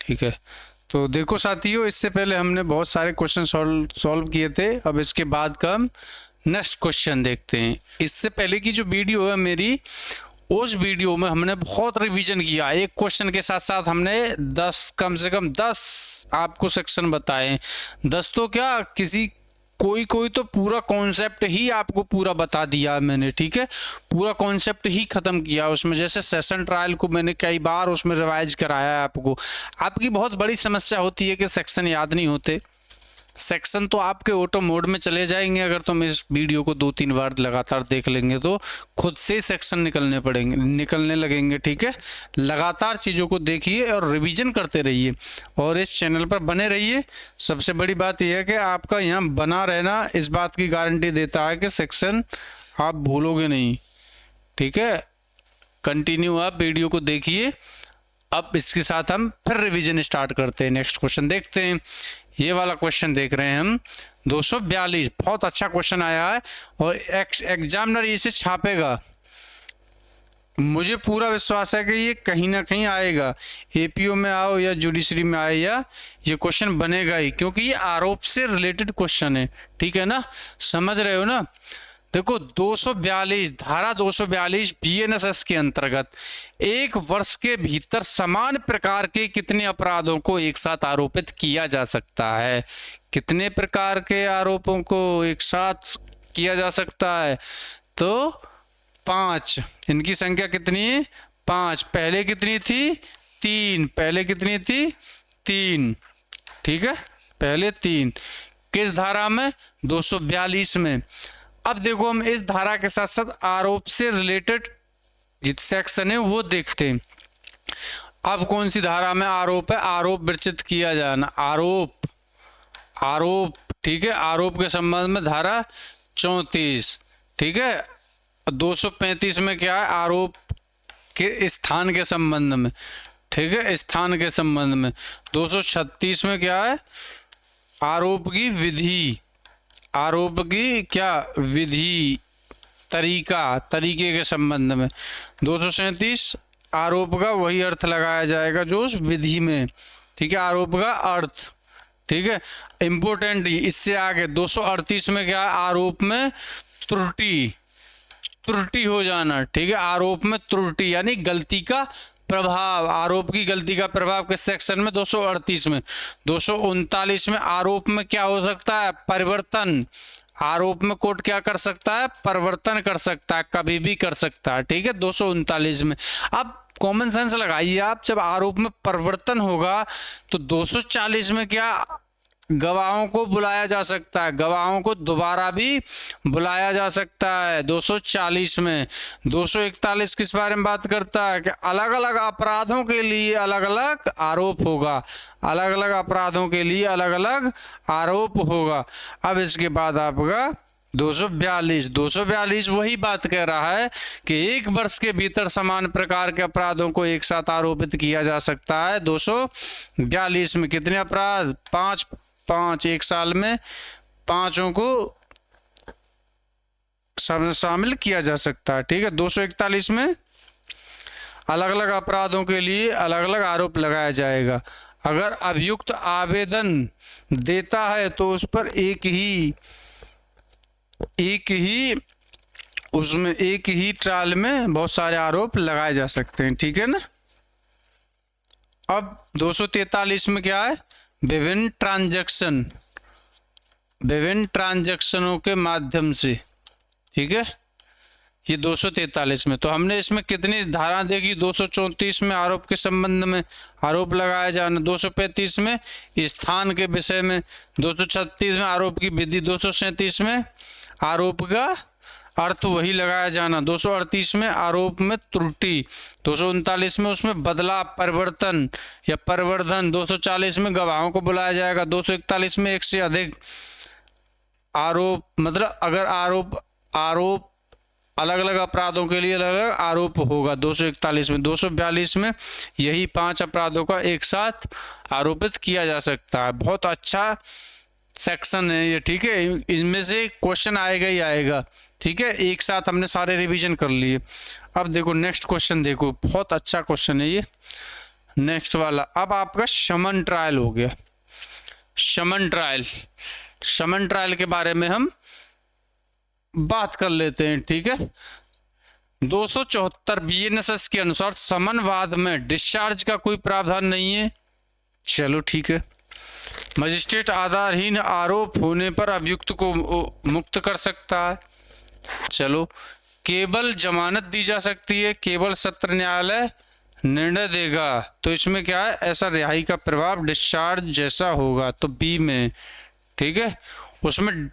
ठीक है, तो देखो साथियों, इससे पहले हमने बहुत सारे क्वेश्चन सॉल्व किए थे। अब इसके बाद का हम नेक्स्ट क्वेश्चन देखते हैं। इससे पहले की जो वीडियो है मेरी, उस वीडियो में हमने बहुत रिवीजन किया। एक क्वेश्चन के साथ साथ हमने 10, कम से कम 10 आपको सेक्शन बताए। 10 तो क्या, कोई कोई तो पूरा कॉन्सेप्ट ही आपको पूरा बता दिया मैंने, ठीक है, पूरा कॉन्सेप्ट ही खत्म किया उसमें। जैसे सेशन ट्रायल को मैंने कई बार उसमें रिवाइज कराया है आपको। आपकी बहुत बड़ी समस्या होती है कि सेक्शन याद नहीं होते। सेक्शन तो आपके ऑटो मोड में चले जाएंगे अगर तुम इस वीडियो को 2-3 बार लगातार देख लेंगे तो खुद से ही सेक्शन निकलने लगेंगे, ठीक है। लगातार चीज़ों को देखिए और रिवीजन करते रहिए और इस चैनल पर बने रहिए। सबसे बड़ी बात यह है कि आपका यहाँ बना रहना इस बात की गारंटी देता है कि सेक्शन आप भूलोगे नहीं, ठीक है। कंटिन्यू आप वीडियो को देखिए। अब इसके साथ हम फिर रिवीजन स्टार्ट करते हैं। नेक्स्ट क्वेश्चन देखते हैं। ये वाला क्वेश्चन देख रहे हैं हम, 242। बहुत अच्छा क्वेश्चन आया है और एग्जामिनर इसे छापेगा। मुझे पूरा विश्वास है कि ये कहीं ना कहीं आएगा, एपीओ में आओ या जुडिशरी में आए, या ये क्वेश्चन बनेगा ही, क्योंकि ये आरोप से रिलेटेड क्वेश्चन है, ठीक है ना। समझ रहे हो ना। देखो 242 धारा 242 बीएनएसएस के अंतर्गत 1 वर्ष के भीतर समान प्रकार के कितने अपराधों को एक साथ आरोपित किया जा सकता है। कितने प्रकार के आरोपों को एक साथ किया जा सकता है? तो 5। इनकी संख्या कितनी है? 5। पहले कितनी थी? 3। पहले कितनी थी? 3, ठीक है, पहले 3। किस धारा में? 242 में। अब देखो हम इस धारा के साथ साथ आरोप से रिलेटेड जित सेक्शन है वो देखते हैं। अब कौन सी धारा में आरोप है? आरोप विरचित किया जाना, आरोप, ठीक है। आरोप के संबंध में धारा 34, ठीक है। 235 में क्या है? आरोप के स्थान के संबंध में, ठीक है, स्थान के संबंध में। 236 में क्या है? आरोप की विधि, आरोप की क्या विधि, तरीके के संबंध में। 237 आरोप का वही अर्थ लगाया जाएगा जो उस विधि में, ठीक है, आरोप का अर्थ, ठीक है। इंपोर्टेंट इससे आगे 238 में क्या है? आरोप में त्रुटि हो जाना, ठीक है। आरोप में त्रुटि यानी गलती का प्रभाव, आरोप की गलती का प्रभाव किस सेक्शन में? 238 में। 239 में आरोप में क्या हो सकता है? परिवर्तन। आरोप में कोर्ट क्या कर सकता है? परिवर्तन कर सकता है, कभी भी कर सकता है, ठीक है। 239 में। अब कॉमन सेंस लगाइए आप, जब आरोप में परिवर्तन होगा तो 240 में क्या? गवाहों को बुलाया जा सकता है, गवाहों को दोबारा भी बुलाया जा सकता है 240 में। 241 किस बारे में बात करता है? कि अलग अलग अपराधों के लिए अलग अलग आरोप होगा, अलग अलग अपराधों के लिए अलग अलग आरोप होगा। अब इसके बाद आपका 242 वही बात कह रहा है कि 1 वर्ष के भीतर समान प्रकार के अपराधों को एक साथ आरोपित किया जा सकता है। 242 में कितने अपराध? 5 एक साल में 5 को शामिल किया जा सकता है, ठीक है। 241 में अलग अलग अपराधों के लिए अलग अलग आरोप लगाया जाएगा। अगर अभियुक्त आवेदन देता है तो उस पर एक ही ट्रायल में बहुत सारे आरोप लगाए जा सकते हैं, ठीक है ना। अब 243 में क्या है? विभिन्न ट्रांजैक्शनों के माध्यम से, ठीक है। ये 243 में। तो हमने इसमें कितनी धारा देखी? 234 में आरोप के संबंध में आरोप लगाया जाना, 235 में स्थान के विषय में, 236 में आरोप की विधि, 237 में आरोप का अर्थ वही लगाया जाना, 238 में आरोप में त्रुटि, 239 में उसमें बदलाव, परिवर्तन या परिवर्धन, 240 में गवाहों को बुलाया जाएगा, 241 में एक से अधिक आरोप, मतलब अगर आरोप अलग अलग अपराधों के लिए अलग अलग आरोप होगा 241 में। 242 में यही 5 अपराधों का एक साथ आरोपित किया जा सकता है। बहुत अच्छा सेक्शन है ये, ठीक है। इनमें से क्वेश्चन आएगा ही आएगा, ठीक है। एक साथ हमने सारे रिवीजन कर लिए। अब देखो नेक्स्ट क्वेश्चन, देखो बहुत अच्छा क्वेश्चन है ये। नेक्स्ट वाला, अब आपका शमन ट्रायल हो गया। शमन ट्रायल, शमन ट्रायल के बारे में हम बात कर लेते हैं, ठीक है। 274 बीएनएसएस के अनुसार समनवाद में डिस्चार्ज का कोई प्रावधान नहीं है। चलो ठीक है। मजिस्ट्रेट आधारहीन आरोप होने पर अभियुक्त को मुक्त कर सकता है। चलो, केवल जमानत दी जा सकती है, केवल सत्र न्यायालय निर्णय देगा। तो इसमें क्या है, ऐसा रिहाई का प्रभाव डिस्चार्ज जैसा होगा। तो बी में, ठीक है, उसमें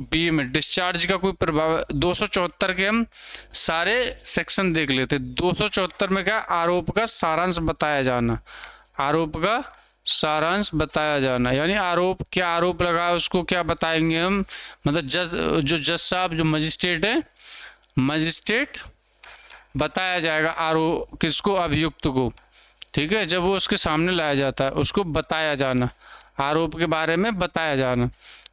बी में डिस्चार्ज का कोई प्रभाव। 274 के हम सारे सेक्शन देख लेते। 274 में क्या, आरोप का सारांश बताया जाना। आरोप का सारांश बताया जाना यानी आरोप, क्या आरोप लगा है उसको क्या बताएंगे हम, मतलब जज साहब जो मजिस्ट्रेट है, मजिस्ट्रेट बताया जाएगा आरोप किसको, अभियुक्त को, ठीक है। जब वो उसके सामने लाया जाता है उसको बताया जाना, आरोप के बारे में बताया जाना,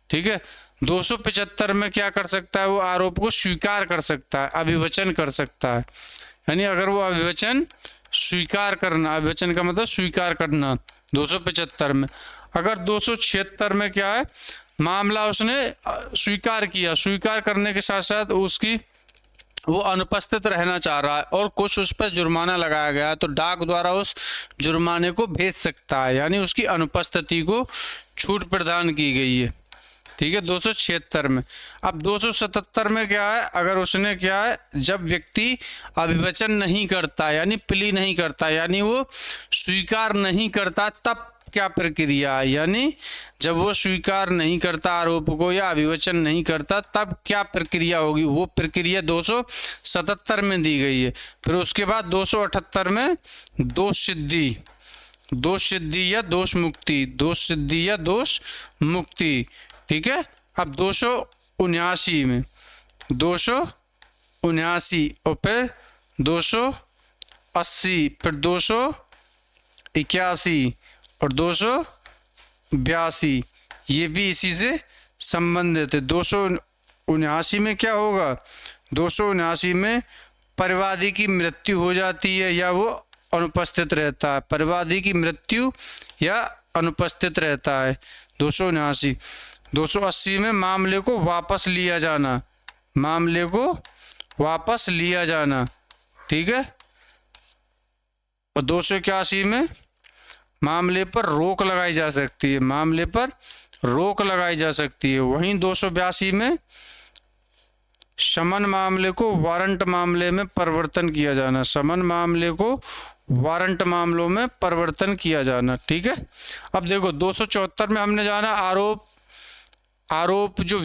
ठीक है। 275 में क्या कर सकता है, वो आरोप को स्वीकार कर सकता है, अभिवचन कर सकता है। यानी अगर वो अभिवचन स्वीकार करना, अभिवचन का मतलब स्वीकार करना 275 में। अगर 276 में क्या है, मामला उसने स्वीकार किया, स्वीकार करने के साथ साथ उसकी वो अनुपस्थित रहना चाह रहा है और कुछ उस पर जुर्माना लगाया गया है, तो डाक द्वारा उस जुर्माने को भेज सकता है, यानी उसकी अनुपस्थिति को छूट प्रदान की गई है, ठीक है। 276 में। अब 277 में क्या है, अगर उसने क्या है, जब व्यक्ति अभिवचन नहीं करता यानी प्ली नहीं करता, यानी वो स्वीकार नहीं करता, तब क्या प्रक्रिया है, यानी जब वो स्वीकार नहीं करता आरोप को या अभिवचन नहीं करता तब क्या प्रक्रिया होगी, वो प्रक्रिया 277 में दी गई है। फिर उसके बाद 278 में दोष सिद्धि, दोष सिद्धि या दोष मुक्ति, दोष सिद्धि या दोष मुक्ति, ठीक है। अब 279 में 279 और फिर 280, फिर 281 और 282, ये भी इसी से संबंधित है। 279 में क्या होगा, 279 में परिवादी की मृत्यु हो जाती है या वो अनुपस्थित रहता है, परिवादी की मृत्यु या अनुपस्थित रहता है 279। 280 में मामले को वापस लिया जाना, मामले को वापस लिया जाना, ठीक है। और 281 में मामले पर रोक लगाई जा सकती है, मामले पर रोक लगाई जा सकती है। वहीं 282 में समन मामले को वारंट मामले में परिवर्तन किया जाना, समन मामले को वारंट मामलों में परिवर्तन किया जाना, ठीक है। अब देखो 274 में हमने जाना आरोप जो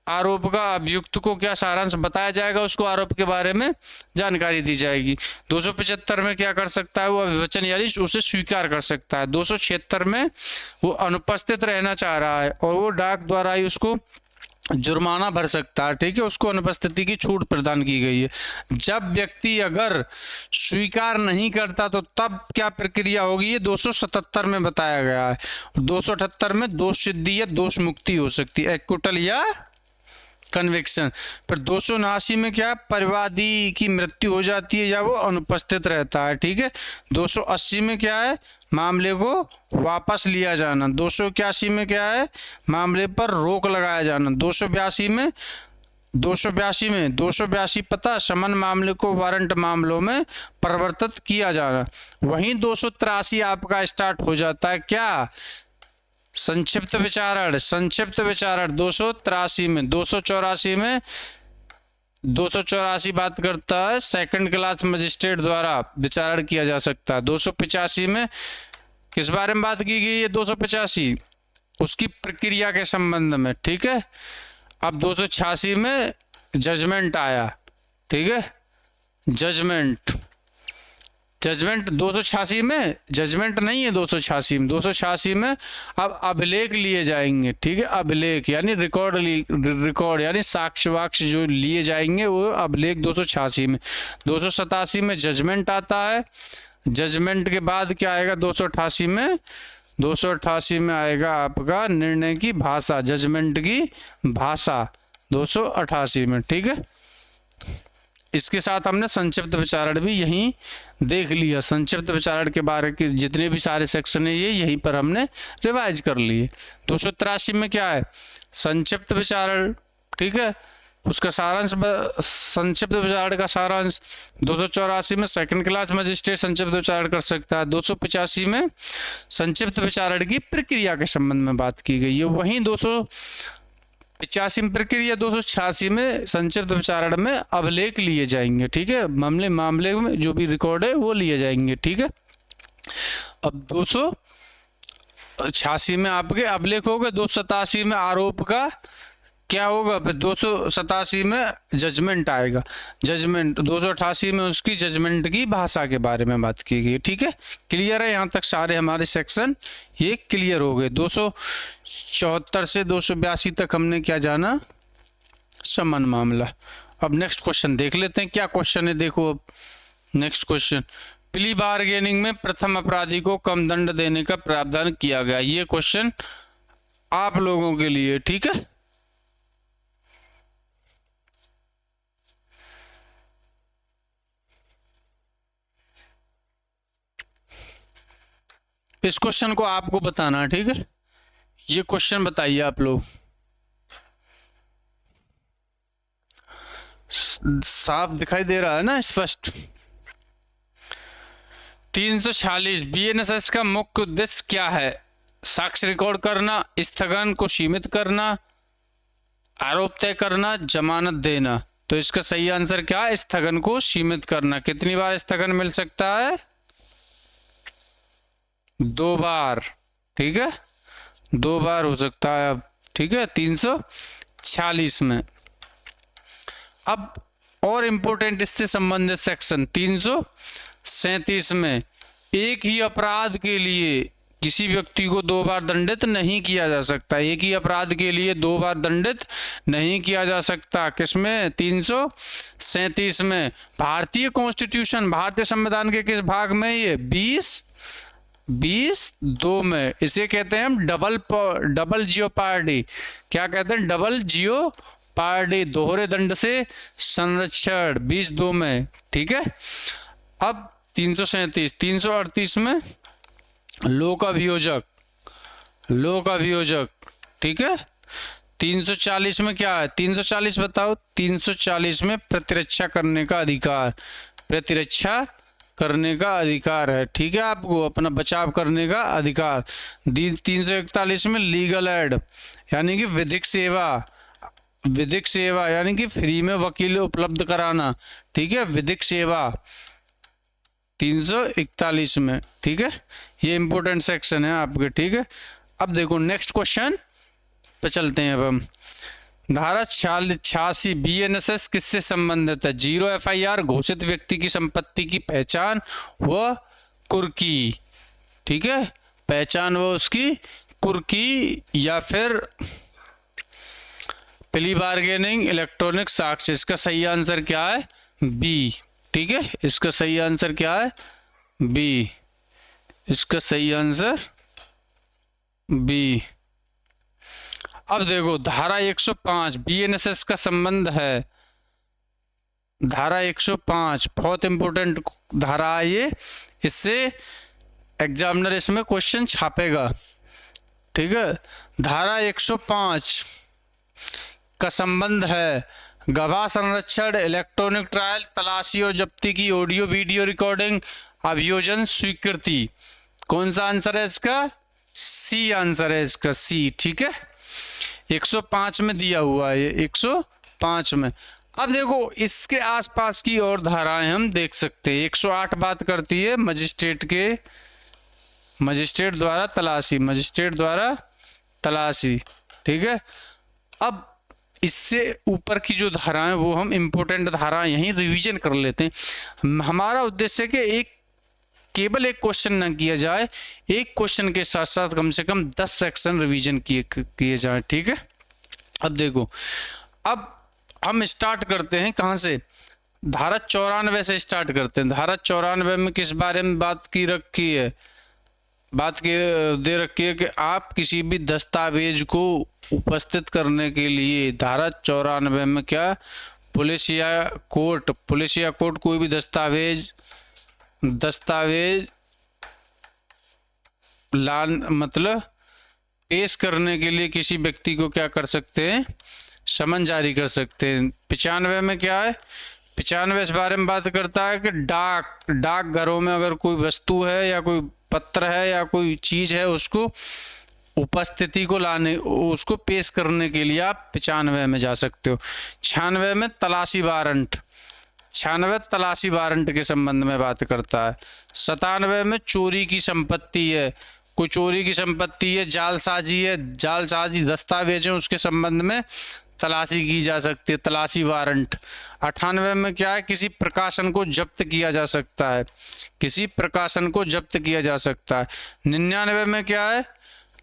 आरोप का अभियुक्त को क्या सारांश बताया जाएगा, उसको आरोप के बारे में जानकारी दी जाएगी। 275 में क्या कर सकता है, वो अभिवचन यानी उसे स्वीकार कर सकता है। 276 में वो अनुपस्थित रहना चाह रहा है और वो डाक द्वारा ही उसको जुर्माना भर सकता है, ठीक है, उसको अनुपस्थिति की छूट प्रदान की गई है। जब व्यक्ति अगर स्वीकार नहीं करता तो तब क्या प्रक्रिया होगी, ये 277 में बताया गया है। 278 में दोष सिद्धि या दोष मुक्ति हो सकती है, एक्विटल या कन्विक्शन। फिर 279 में क्या, परिवादी की मृत्यु हो जाती है या वो अनुपस्थित रहता है, ठीक है। 280 में क्या है, मामले को वापस लिया जाना। 281 में क्या है, मामले पर रोक लगाया जाना। 282 पता, समन मामले को वारंट मामलों में परिवर्तित किया जाना। वहीं 283 आपका स्टार्ट हो जाता है क्या, संक्षिप्त विचारण, संक्षिप्त विचारण 283 में। 284 बात करता है सेकंड क्लास मजिस्ट्रेट द्वारा विचारण किया जा सकता है। 285 में किस बारे में बात की गई है, 285 उसकी प्रक्रिया के संबंध में, ठीक है। अब 286 में जजमेंट आया, ठीक है, जजमेंट 286 में जजमेंट नहीं है, 286 में अब अभिलेख लिए जाएंगे, ठीक है। अभिलेख यानी रिकॉर्ड यानी साक्ष्य वाक्य जो लिए जाएंगे वो अभिलेख 286 में। 287 में जजमेंट आता है, जजमेंट के बाद क्या आएगा 288 में, 288 में आएगा आपका निर्णय की भाषा, जजमेंट की भाषा 288 में, ठीक है। इसके साथ हमने संक्षिप्त विचारण भी यहीं देख लिया। संक्षिप्त विचारण के बारे के जितने भी सारे सेक्शन है ये यहीं पर हमने रिवाइज कर लिए। 283 में क्या है? संक्षिप्त विचारण, ठीक है, उसका सारांश, संक्षिप्त विचारण का सारांश। 284 में सेकंड क्लास मजिस्ट्रेट संक्षिप्त विचारण कर सकता है। 285 में संक्षिप्त विचारण की प्रक्रिया के संबंध में बात की गई है। वहीं 285 में प्रक्रिया, 286 में संक्षिप्त विचारण में अभिलेख लिए जाएंगे, ठीक है, मामले में जो भी रिकॉर्ड है वो लिए जाएंगे, ठीक है। अब 286 में आपके अभिलेख हो गए। 287 में आरोप का क्या होगा? फिर 287 में जजमेंट आएगा, जजमेंट। 288 में उसकी जजमेंट की भाषा के बारे में बात की गई, ठीक है। क्लियर है? यहाँ तक सारे हमारे सेक्शन ये क्लियर हो गए। 274 से 282 तक हमने क्या जाना? समन मामला। अब नेक्स्ट क्वेश्चन देख लेते हैं, क्या क्वेश्चन है, देखो। अब नेक्स्ट क्वेश्चन, प्ली बार्गेनिंग में प्रथम अपराधी को कम दंड देने का प्रावधान किया गया। ये क्वेश्चन आप लोगों के लिए, ठीक है। इस क्वेश्चन को आपको बताना है, ठीक है। ये क्वेश्चन बताइए आप लोग। साफ दिखाई दे रहा है ना, स्पष्ट? 346 बीएनएसएस का मुख्य उद्देश्य क्या है? साक्ष्य रिकॉर्ड करना, स्थगन को सीमित करना, आरोप तय करना, जमानत देना। तो इसका सही आंसर क्या है? स्थगन को सीमित करना। कितनी बार स्थगन मिल सकता है? 2 बार, ठीक है, 2 बार हो सकता है अब, ठीक है। 346 में। अब और इम्पोर्टेंट इससे संबंधित सेक्शन 337 में, एक ही अपराध के लिए किसी व्यक्ति को 2 बार दंडित नहीं किया जा सकता। एक ही अपराध के लिए 2 बार दंडित नहीं किया जा सकता। किसमें? 337 में। भारतीय कॉन्स्टिट्यूशन, भारतीय संविधान के किस भाग में? ये 20(2) में। इसे कहते हैं हम डबल जियोपार्डी। क्या कहते हैं? डबल जियोपार्डी, दोहरे दंड से संरक्षण, 20(2) में, ठीक है। अब 337, 338 में लोक अभियोजक, ठीक है। 340 में क्या है? 340 बताओ। 340 में प्रतिरक्षा करने का अधिकार, प्रतिरक्षा करने का अधिकार है, ठीक है, आपको अपना बचाव करने का अधिकार। 341 में लीगल एड, यानी कि विधिक सेवा, यानी कि फ्री में वकील उपलब्ध कराना, ठीक है, विधिक सेवा। 341 में, ठीक है। ये इंपॉर्टेंट सेक्शन है आपके, ठीक है। अब देखो नेक्स्ट क्वेश्चन पे चलते हैं। अब हम धारा 86 बीएनएसएस किससे संबंधित है? 0 एफआईआर, घोषित व्यक्ति की संपत्ति की पहचान व कुर्की, ठीक है, पहचान व उसकी कुर्की, या फिर प्ली बार्गेनिंग, इलेक्ट्रॉनिक साक्ष्य। इसका सही आंसर क्या है? बी, ठीक है। इसका सही आंसर क्या है? बी। इसका सही आंसर बी। अब देखो धारा 105 बीएनएसएस का संबंध है। धारा 105 बहुत इंपॉर्टेंट धारा है ये, इससे एग्जामिनर इसमें क्वेश्चन छापेगा, ठीक है। धारा 105 का संबंध है गवाह संरक्षण, इलेक्ट्रॉनिक ट्रायल, तलाशी और जब्ती की ऑडियो वीडियो रिकॉर्डिंग, अभियोजन स्वीकृति। कौन सा आंसर है इसका? सी आंसर है इसका, सी, ठीक है। 105 में दिया हुआ है, 105 में। अब देखो इसके आसपास की और धाराएं हम देख सकते हैं। 108 बात करती है मजिस्ट्रेट द्वारा तलाशी, ठीक है। अब इससे ऊपर की जो धाराएं वो हम इंपॉर्टेंट धाराएं यहीं रिवीजन कर लेते हैं। हमारा उद्देश्य है कि केवल एक क्वेश्चन ना किया जाए, एक क्वेश्चन के साथ साथ कम से कम 10 सेक्शन रिवीजन किए जाए, ठीक है। अब देखो, अब हम स्टार्ट करते हैं कहाँ से? धारा 94 से स्टार्ट करते हैं। धारा 94 में किस बारे में बात दे रखी है कि आप किसी भी दस्तावेज को उपस्थित करने के लिए धारा 94 में क्या पुलिस या कोर्ट कोई भी दस्तावेज मतलब पेश करने के लिए किसी व्यक्ति को क्या कर सकते हैं, समन जारी कर सकते हैं। 95 में क्या है, 95 इस बारे में बात करता है कि डाक घरों में अगर कोई वस्तु है या कोई पत्र है या कोई चीज है, उसको उपस्थिति को लाने, उसको पेश करने के लिए आप 95 में जा सकते हो। 96 में तलाशी वारंट, 96 तलाशी वारंट के संबंध में बात करता है। 97 में चोरी की संपत्ति है, कोई चोरी की संपत्ति है, जालसाजी दस्तावेज है, उसके संबंध में तलाशी की जा सकती है, तलाशी वारंट। 98 में क्या है, किसी प्रकाशन को जब्त किया जा सकता है, किसी प्रकाशन को जब्त किया जा सकता है। 99 में क्या है,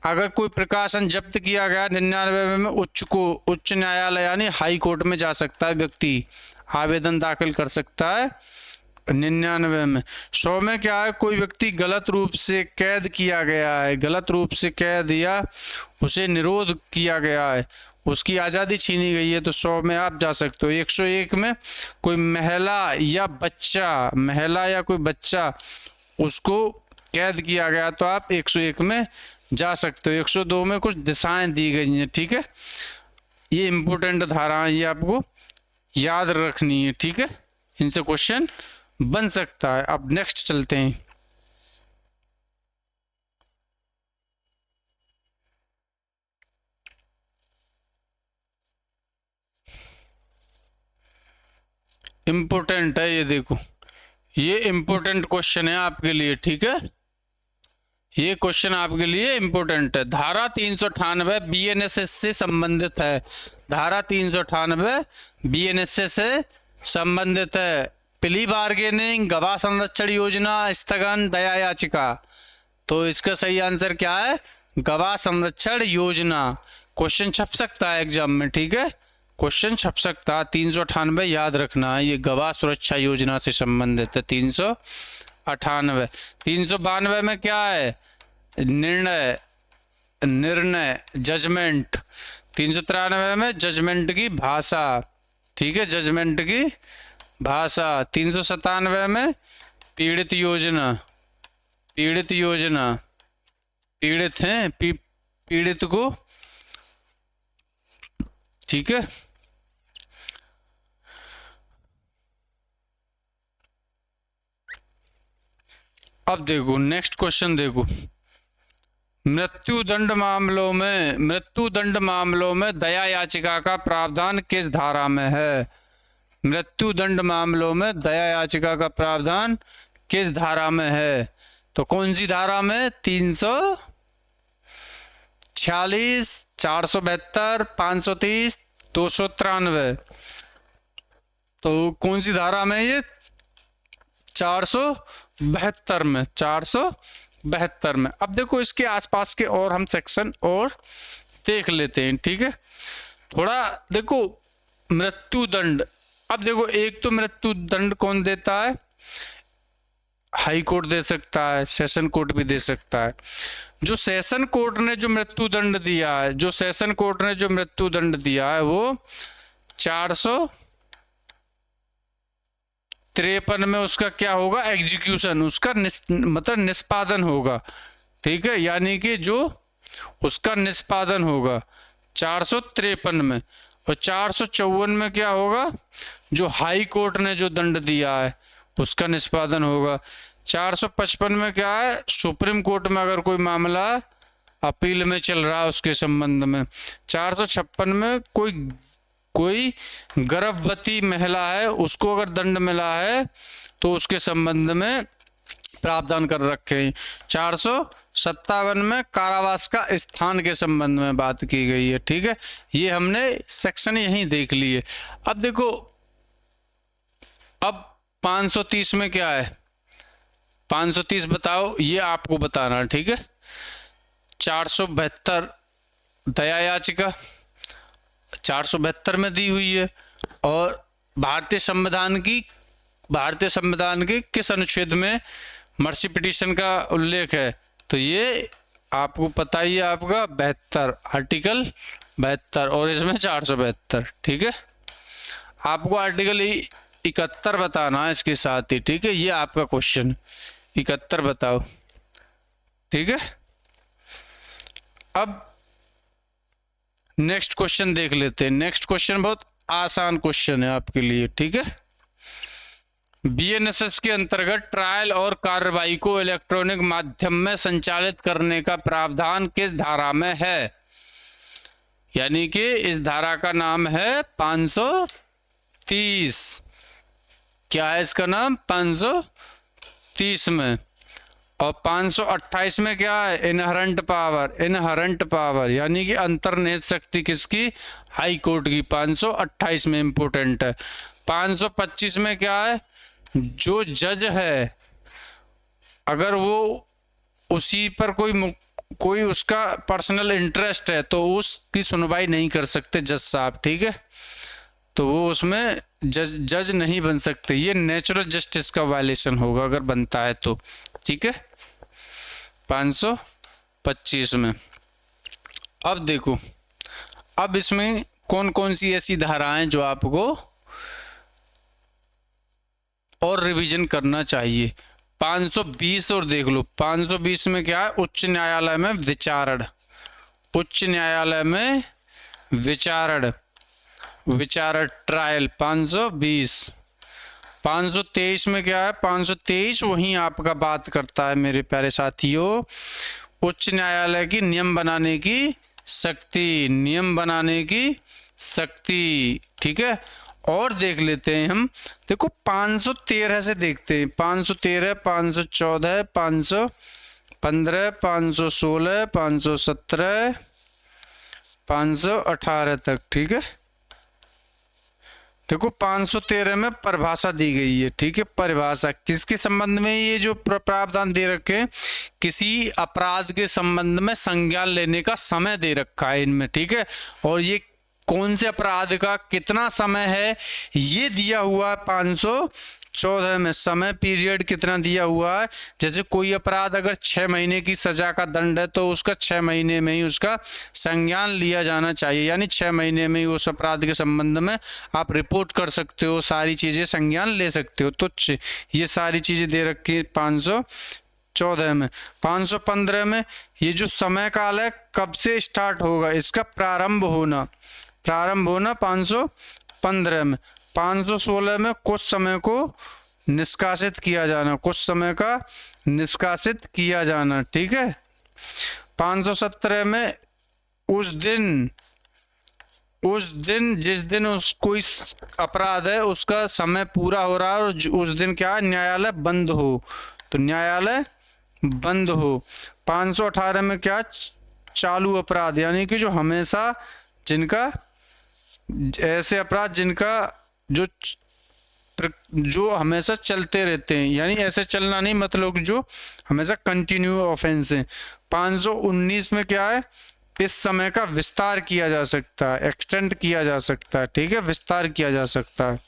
अगर कोई प्रकाशन जब्त किया गया 99 में उच्च न्यायालय यानी हाई कोर्ट में जा सकता है, व्यक्ति आवेदन दाखिल कर सकता है 99 में। 100 में क्या है, कोई व्यक्ति गलत रूप से कैद किया गया है, गलत रूप से कैद या उसे निरोध किया गया है, उसकी आज़ादी छीनी गई है, तो 100 में आप जा सकते हो। 101 में कोई महिला या कोई बच्चा उसको कैद किया गया, तो आप 101 में जा सकते हो। 102 में कुछ दिशाएं दी गई हैं, ठीक है, ये इंपॉर्टेंट धाराएं, ये आपको याद रखनी है, ठीक है, इनसे क्वेश्चन बन सकता है। अब नेक्स्ट चलते हैं। इंपॉर्टेंट है ये, देखो ये इंपॉर्टेंट क्वेश्चन है आपके लिए, ठीक है, ये क्वेश्चन आपके लिए इंपॉर्टेंट है। धारा 398 बीएनएसएस से संबंधित है, धारा 398 बीएनएसएस से संबंधित है। प्ली बार्गेनिंग, गवाह संरक्षण योजना, स्थगन, दया याचिका, तो इसका सही आंसर क्या है, गवाह संरक्षण योजना। क्वेश्चन छप सकता है एग्जाम में, ठीक है, क्वेश्चन छप सकता है। 398 याद रखना है, ये गवाह सुरक्षा योजना से संबंधित है। 398। 392 में क्या है, निर्णय जजमेंट। 393 में जजमेंट की भाषा, ठीक है, जजमेंट की भाषा। 397 में पीड़ित योजना, पीड़ित हैं पीड़ित को, ठीक है। अब देखो नेक्स्ट क्वेश्चन, देखो मृत्युदंड मामलों में दया याचिका का प्रावधान किस धारा में है। मृत्युदंड मामलों में दया याचिका का प्रावधान किस धारा में है, तो कौन सी धारा में, 346, 472, 530, 293, तो कौन सी धारा में ये, 472 में, 472 में। अब देखो इसके आसपास के और हम सेक्शन और देख लेते हैं, ठीक है, थोड़ा देखो मृत्युदंड। अब देखो एक तो मृत्युदंड कौन देता है, हाई कोर्ट दे सकता है, सेशन कोर्ट भी दे सकता है। जो सेशन कोर्ट ने जो मृत्युदंड दिया है, जो सेशन कोर्ट ने जो मृत्युदंड दिया है वो 453 में उसका क्या होगा, एग्जीक्यूशन, उसका मतलब निष्पादन होगा, ठीक है, यानी कि जो उसका निष्पादन होगा 453 में। और 454 में क्या होगा, जो हाई कोर्ट ने जो दंड दिया है उसका निष्पादन होगा। 455 में क्या है, सुप्रीम कोर्ट में अगर कोई मामला अपील में चल रहा है उसके संबंध में। 456 में कोई गर्भवती महिला है, उसको अगर दंड मिला है तो उसके संबंध में प्रावधान कर रखे हैं। 457 में कारावास का स्थान के संबंध में बात की गई है, ठीक है, ये हमने सेक्शन यहीं देख लिए। अब देखो अब 530 में क्या है, 530 बताओ, ये आपको बताना है, ठीक है। 472 दया याचिका 472 में दी हुई है, और भारतीय संविधान की किस अनुच्छेद में मर्सी पिटीशन का उल्लेख है, तो ये आपको पता ही है, आपका 72 आर्टिकल 72, और इसमें 472, ठीक है। आपको आर्टिकल 71 बताना है इसके साथ ही, ठीक है। ये आपका क्वेश्चन 71 बताओ, ठीक है। अब नेक्स्ट क्वेश्चन देख लेते हैं। नेक्स्ट क्वेश्चन बहुत आसान क्वेश्चन है आपके लिए, ठीक है। बीएनएसएस के अंतर्गत ट्रायल और कार्रवाई को इलेक्ट्रॉनिक माध्यम में संचालित करने का प्रावधान किस धारा में है? यानी कि इस धारा का नाम है 530। क्या है इसका नाम? 530 में। और 528 में क्या है? Inherent power. इनहरेंट पावर यानी कि अंतर्निहित शक्ति किसकी? हाई कोर्ट की। 528 में इंपोर्टेंट है। 525 में क्या है? जो जज है अगर वो उसी पर कोई उसका पर्सनल इंटरेस्ट है तो उसकी सुनवाई नहीं कर सकते जज साहब, ठीक है। तो वो उसमें जज नहीं बन सकते। ये नेचुरल जस्टिस का वायलेशन होगा अगर बनता है तो, ठीक है। 525 में। अब देखो, अब इसमें कौन कौन सी ऐसी धाराएं जो आपको और रिवीजन करना चाहिए। 520 और देख लो। 520 में क्या है? उच्च न्यायालय में विचारण। उच्च न्यायालय में विचारण ट्रायल 520। 523 में क्या है? 523 वहीं आपका बात करता है मेरे प्यारे साथियों, उच्च न्यायालय की नियम बनाने की शक्ति। नियम बनाने की शक्ति, ठीक है। और देख लेते हैं हम। देखो 513 से देखते हैं। 513, 514, 515, 516, 517, 518 तक, ठीक है। देखो 513 में परिभाषा दी गई है, ठीक है। परिभाषा किसके संबंध में? ये जो प्रावधान दे रखे हैं, किसी अपराध के संबंध में संज्ञान लेने का समय दे रखा है इनमें, ठीक है। और ये कौन से अपराध का कितना समय है ये दिया हुआ है 514 में। समय पीरियड कितना दिया हुआ है? जैसे कोई अपराध अगर 6 महीने की सजा का दंड है तो उसका 6 महीने में ही उसका संज्ञान लिया जाना चाहिए। यानी 6 महीने में ही उस अपराध के संबंध में आप रिपोर्ट कर सकते हो, सारी चीजें संज्ञान ले सकते हो। तो ये सारी चीजें दे रखी है 514 में। 515 में ये जो समय काल है कब से स्टार्ट होगा, इसका प्रारंभ होना 515 में। 516 में कुछ समय को निष्कासित किया जाना, कुछ समय का निष्कासित किया जाना, ठीक है। 517 में उस दिन जिस दिन कोई अपराध है उसका समय पूरा हो रहा है और उस दिन क्या है? न्यायालय बंद हो, तो न्यायालय बंद हो। 518 में क्या? चालू अपराध यानी कि जो हमेशा जिनका ऐसे अपराध जिनका जो हमेशा चलते रहते हैं, यानी ऐसे चलना नहीं मतलब जो हमेशा कंटिन्यू ऑफेंस है। 519 में क्या है? इस समय का विस्तार किया जा सकता है, एक्सटेंड किया जा सकता है, ठीक है। विस्तार किया जा सकता है,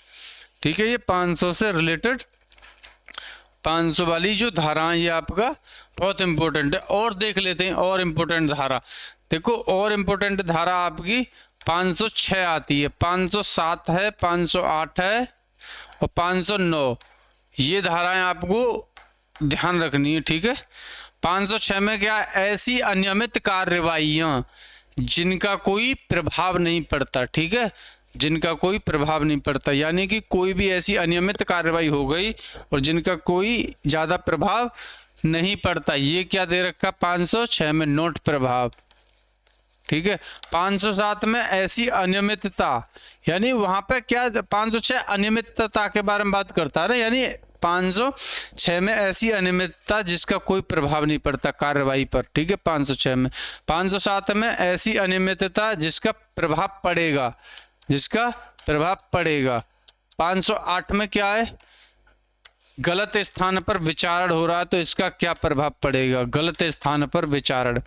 ठीक है। ये 500 से रिलेटेड 500 वाली जो धारा है ये आपका बहुत इंपॉर्टेंट है। और देख लेते हैं और इम्पोर्टेंट धारा। देखो और इम्पोर्टेंट धारा आपकी 506 आती है, 507 है, 508 है और 509। ये धाराएं आपको ध्यान रखनी है, ठीक है। 506 में क्या? ऐसी अनियमित कार्यवाहियां जिनका कोई प्रभाव नहीं पड़ता, ठीक है। जिनका कोई प्रभाव नहीं पड़ता यानी कि कोई भी ऐसी अनियमित कार्रवाई हो गई और जिनका कोई ज्यादा प्रभाव नहीं पड़ता। ये क्या दे रखा? 506 में नोट प्रभाव, ठीक है। 507 में ऐसी अनियमितता, यानी वहां पे क्या 506 अनियमितता के बारे में बात करता है ना, यानी 506 में ऐसी अनियमितता जिसका कोई प्रभाव नहीं पड़ता कार्रवाई पर, ठीक है। 506 में। 507 में ऐसी अनियमितता जिसका प्रभाव पड़ेगा, जिसका प्रभाव पड़ेगा। 508 में क्या है? गलत स्थान पर विचारण हो रहा है तो इसका क्या प्रभाव पड़ेगा? गलत स्थान पर विचारण।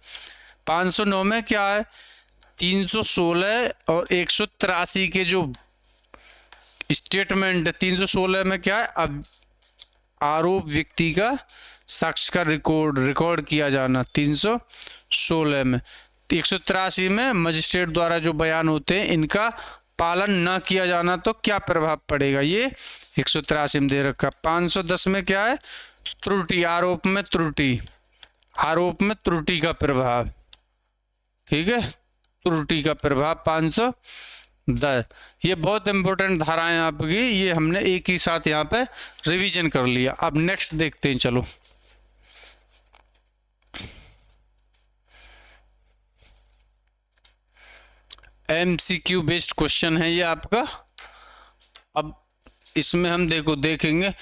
509 में क्या है? 316 और 183 के जो स्टेटमेंट, 316 में क्या है? अब आरोप व्यक्ति का साक्ष्य का रिकॉर्ड किया जाना 316 में। 183 में मजिस्ट्रेट द्वारा जो बयान होते हैं इनका पालन न किया जाना तो क्या प्रभाव पड़ेगा, ये 183 में दे रखा। 510 में क्या है, त्रुटि, आरोप में त्रुटि, आरोप में त्रुटि का प्रभाव, ठीक है, त्रुटि का प्रभाव 510। ये बहुत इंपॉर्टेंट धाराएं आपकी, ये हमने एक ही साथ यहाँ पे रिवीजन कर लिया। अब नेक्स्ट देखते हैं, चलो MCQ बेस्ड क्वेश्चन है ये आपका। अब इसमें हम देखेंगे,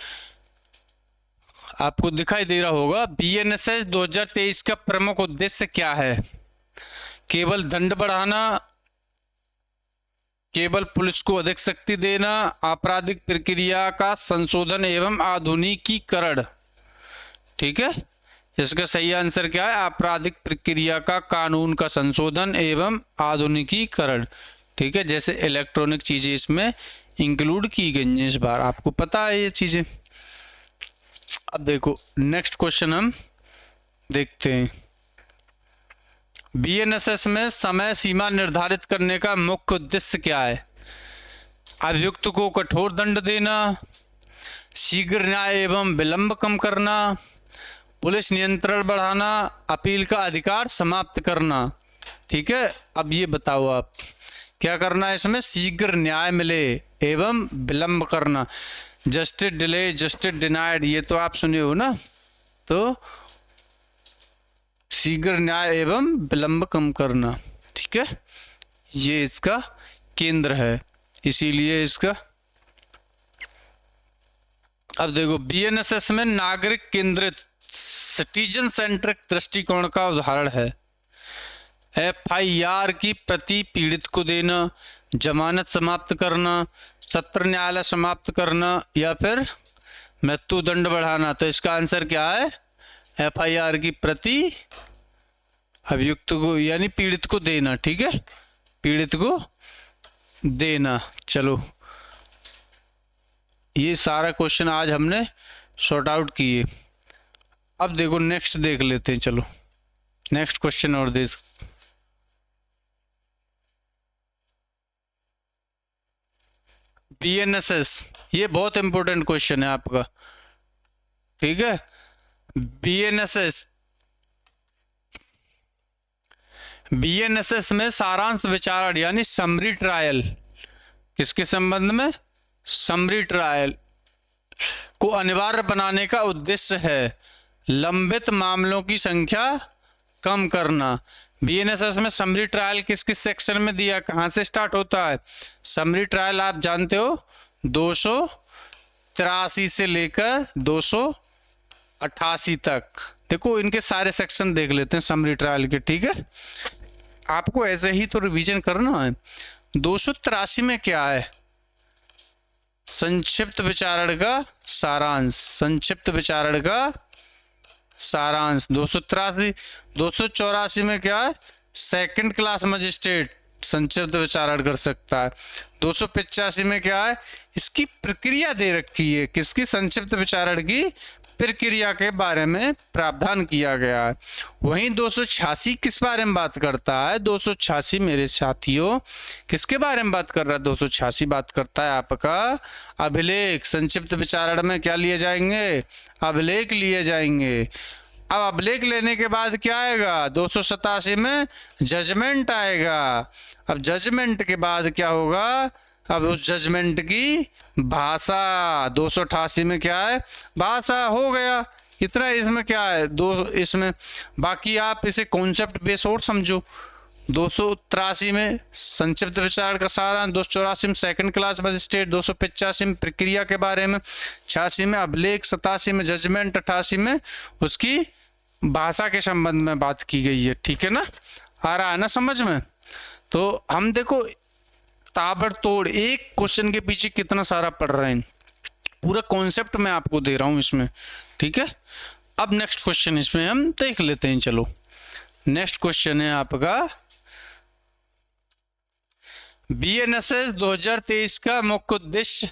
आपको दिखाई दे रहा होगा, BNSS 2023 का प्रमुख उद्देश्य क्या है? केवल दंड बढ़ाना, केवल पुलिस को अधिक शक्ति देना, आपराधिक प्रक्रिया का संशोधन एवं आधुनिकीकरण, ठीक है। इसका सही आंसर क्या है, आपराधिक प्रक्रिया का कानून का संशोधन एवं आधुनिकीकरण, ठीक है। जैसे इलेक्ट्रॉनिक चीजें इसमें इंक्लूड की गई हैं इस बार, आपको पता है ये चीजें। अब देखो नेक्स्ट क्वेश्चन हम देखते हैं। BNSS में समय सीमा निर्धारित करने का मुख्य उद्देश्य क्या है? अभियुक्त को कठोर दंड देना, शीघ्र न्याय एवं विलंब कम करना, पुलिस नियंत्रण बढ़ाना, अपील का अधिकार समाप्त करना, ठीक है। अब ये बताओ आप क्या करना है इसमें, शीघ्र न्याय मिले एवं विलंब करना, जस्टिस डिले जस्टिस डिनाइड, ये तो आप सुने हो ना। तो शीघ्र न्याय एवं विलंब कम करना, ठीक है, ये इसका केंद्र है, इसीलिए इसका। अब देखो BNSS में नागरिक केंद्रित सिटीजन सेंट्रिक दृष्टिकोण का उदाहरण है FIR की प्रति पीड़ित को देना, जमानत समाप्त करना, सत्र न्यायालय समाप्त करना, या फिर मृत्यु दंड बढ़ाना। तो इसका आंसर क्या है, FIR की प्रति अभियुक्त को यानी पीड़ित को देना, ठीक है, पीड़ित को देना। चलो ये सारा क्वेश्चन आज हमने सॉर्ट आउट किए। अब देखो नेक्स्ट देख लेते हैं, चलो नेक्स्ट क्वेश्चन और देख। BNSS, ये बहुत इंपॉर्टेंट क्वेश्चन है आपका, ठीक है। BNSS में सारांश विचारण यानी समरी ट्रायल, किसके संबंध में, समरी ट्रायल को अनिवार्य बनाने का उद्देश्य है लंबित मामलों की संख्या कम करना। BNSS में समरी ट्रायल किस किस सेक्शन में दिया, कहां से स्टार्ट होता है? समरी ट्रायल आप जानते हो 283 से लेकर 288 तक। देखो इनके सारे सेक्शन देख लेते हैं समरी ट्रायल के, ठीक है। आपको ऐसे ही तो रिवीजन करना है। 283 में क्या है, संक्षिप्त विचारण का सारांश, संक्षिप्त विचारण का सारांश। 284 में क्या है, सेकंड क्लास मजिस्ट्रेट संक्षिप्त विचारण कर सकता है। 285 में क्या है, इसकी प्रक्रिया दे रखी है, किसकी, संक्षिप्त विचारण की प्रक्रिया के बारे में प्रावधान किया गया है। वहीं 286 किस बारे में बात करता है, 286 मेरे साथियों किसके बारे में बात कर रहा है, 286 बात करता है आपका अभिलेख। संक्षिप्त विचारण में क्या लिए जाएंगे, अभिलेख लिए जाएंगे। अब अभिलेख लेने के बाद क्या आएगा, 287 में जजमेंट आएगा। अब जजमेंट के बाद क्या होगा, अब उस जजमेंट की भाषा, 288 में क्या है, भाषा हो गया। इतना इसमें क्या है, इसमें बाकी आप इसे कॉन्सेप्ट बेस और समझो। 283 में संक्षिप्त विचार का सारांश, 284 में सेकंड क्लास मजिस्ट्रेट, 285 में प्रक्रिया के बारे में, 86 में अभिलेख, 87 में जजमेंट, 88 में उसकी भाषा के संबंध में बात की गई है, ठीक है ना। आ रहा है ना समझ में। तो हम देखो ताबड़तोड़ एक क्वेश्चन के पीछे कितना सारा पढ़ रहे हैं, पूरा कॉन्सेप्ट मैं आपको दे रहा हूं इसमें, ठीक है। अब नेक्स्ट क्वेश्चन इसमें हम देख लेते हैं। चलो नेक्स्ट क्वेश्चन है आपका BNSS 2023 का मुख्य उद्देश्य।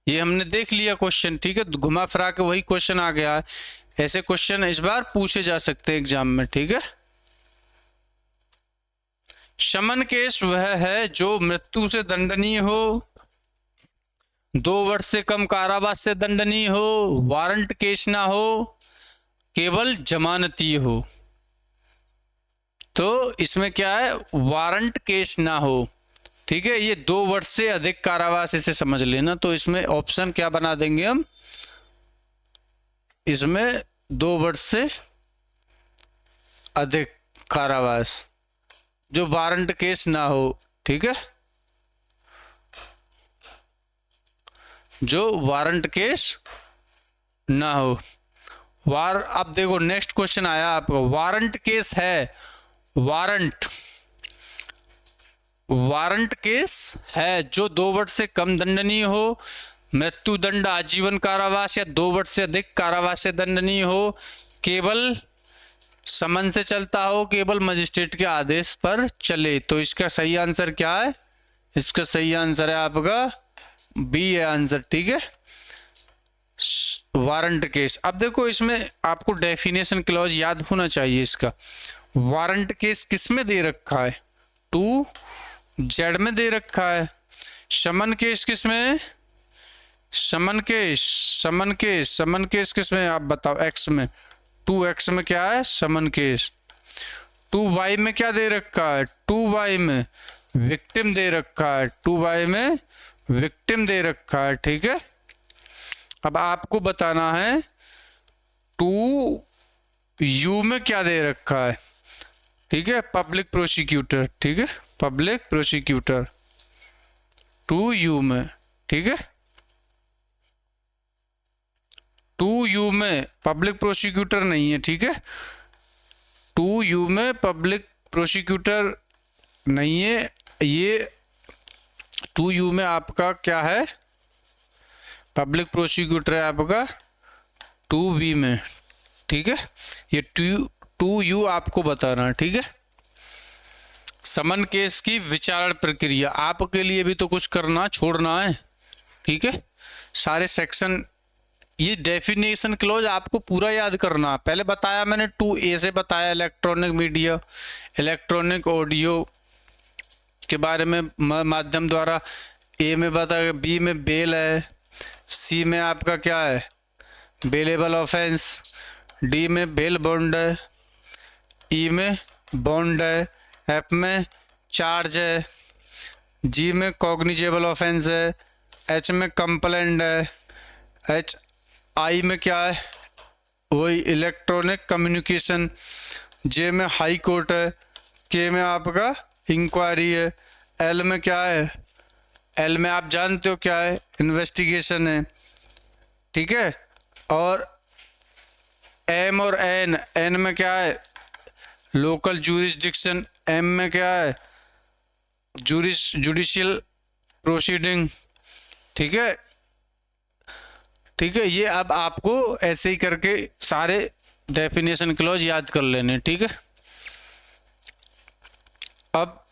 ये हमने देख लिया क्वेश्चन, ठीक है, घुमा फिरा के वही क्वेश्चन आ गया है। ऐसे क्वेश्चन इस बार पूछे जा सकते हैं एग्जाम में, ठीक है। शमन केस वह है जो मृत्यु से दंडनीय हो, 2 वर्ष से कम कारावास से दंडनीय हो, वारंट केस ना हो, केवल जमानती हो। तो इसमें क्या है, वारंट केस ना हो, ठीक है। ये 2 वर्ष से अधिक कारावास, इसे समझ लेना। तो इसमें ऑप्शन क्या बना देंगे हम, इसमें 2 वर्ष से अधिक कारावास, जो वारंट केस ना हो, ठीक है, जो वारंट केस ना हो। अब देखो नेक्स्ट क्वेश्चन आया आपको, वारंट केस है, वारंट केस है जो 2 वर्ष से कम दंडनीय हो, मृत्यु दंड, आजीवन कारावास या 2 वर्ष से अधिक कारावास से दंडनीय हो, केवल समन से चलता हो, केवल मजिस्ट्रेट के आदेश पर चले। तो इसका सही आंसर क्या है, इसका सही आंसर है आपका बी है आंसर, ठीक है, वारंट केस। अब देखो इसमें आपको डेफिनेशन क्लॉज याद होना चाहिए इसका। वारंट केस किस में दे रखा है, 2Z में दे रखा है। शमन केस किस में, समन केस किस में आप बताओ, X में, 2X में क्या है, समन केस। 2Y में क्या दे रखा है, 2Y में विक्टिम दे रखा है, 2Y में विक्टिम दे रखा है, ठीक है। अब आपको बताना है 2U में क्या दे रखा है, ठीक है, पब्लिक प्रोसिक्यूटर, ठीक है, पब्लिक प्रोसिक्यूटर 2U में, ठीक है। 2U में पब्लिक प्रोसिक्यूटर नहीं है, ठीक है, 2U में पब्लिक प्रोसिक्यूटर नहीं है। ये 2U में आपका क्या है, पब्लिक प्रोसिक्यूटर है आपका 2B में, ठीक है। ये 2U आपको बताना है, ठीक है। समन केस की विचारण प्रक्रिया आपके लिए भी तो कुछ करना छोड़ना है, ठीक है। सारे सेक्शन, ये डेफिनेशन क्लॉज आपको पूरा याद करना। पहले बताया मैंने 2A से बताया, इलेक्ट्रॉनिक मीडिया, इलेक्ट्रॉनिक ऑडियो के बारे में माध्यम द्वारा। A में बताया, B में बेल है, C में आपका क्या है, बेलेबल ऑफेंस, D में बेल बॉन्ड है, E में बॉन्ड है, F में चार्ज है, G में कॉग्निजेबल ऑफेंस है, H में कंप्लेंट है, I में क्या है, वही इलेक्ट्रॉनिक कम्युनिकेशन, J में हाई कोर्ट है, K में आपका इंक्वायरी है, L में क्या है, L में आप जानते हो क्या है, इन्वेस्टिगेशन है, ठीक है। और M और N में क्या है, लोकल जुरिस्डिक्शन, M में क्या है, जुडिशियल प्रोसीडिंग, ठीक है, ठीक है। ये अब आपको ऐसे ही करके सारे डेफिनेशन क्लॉज याद कर लेने, ठीक है। अब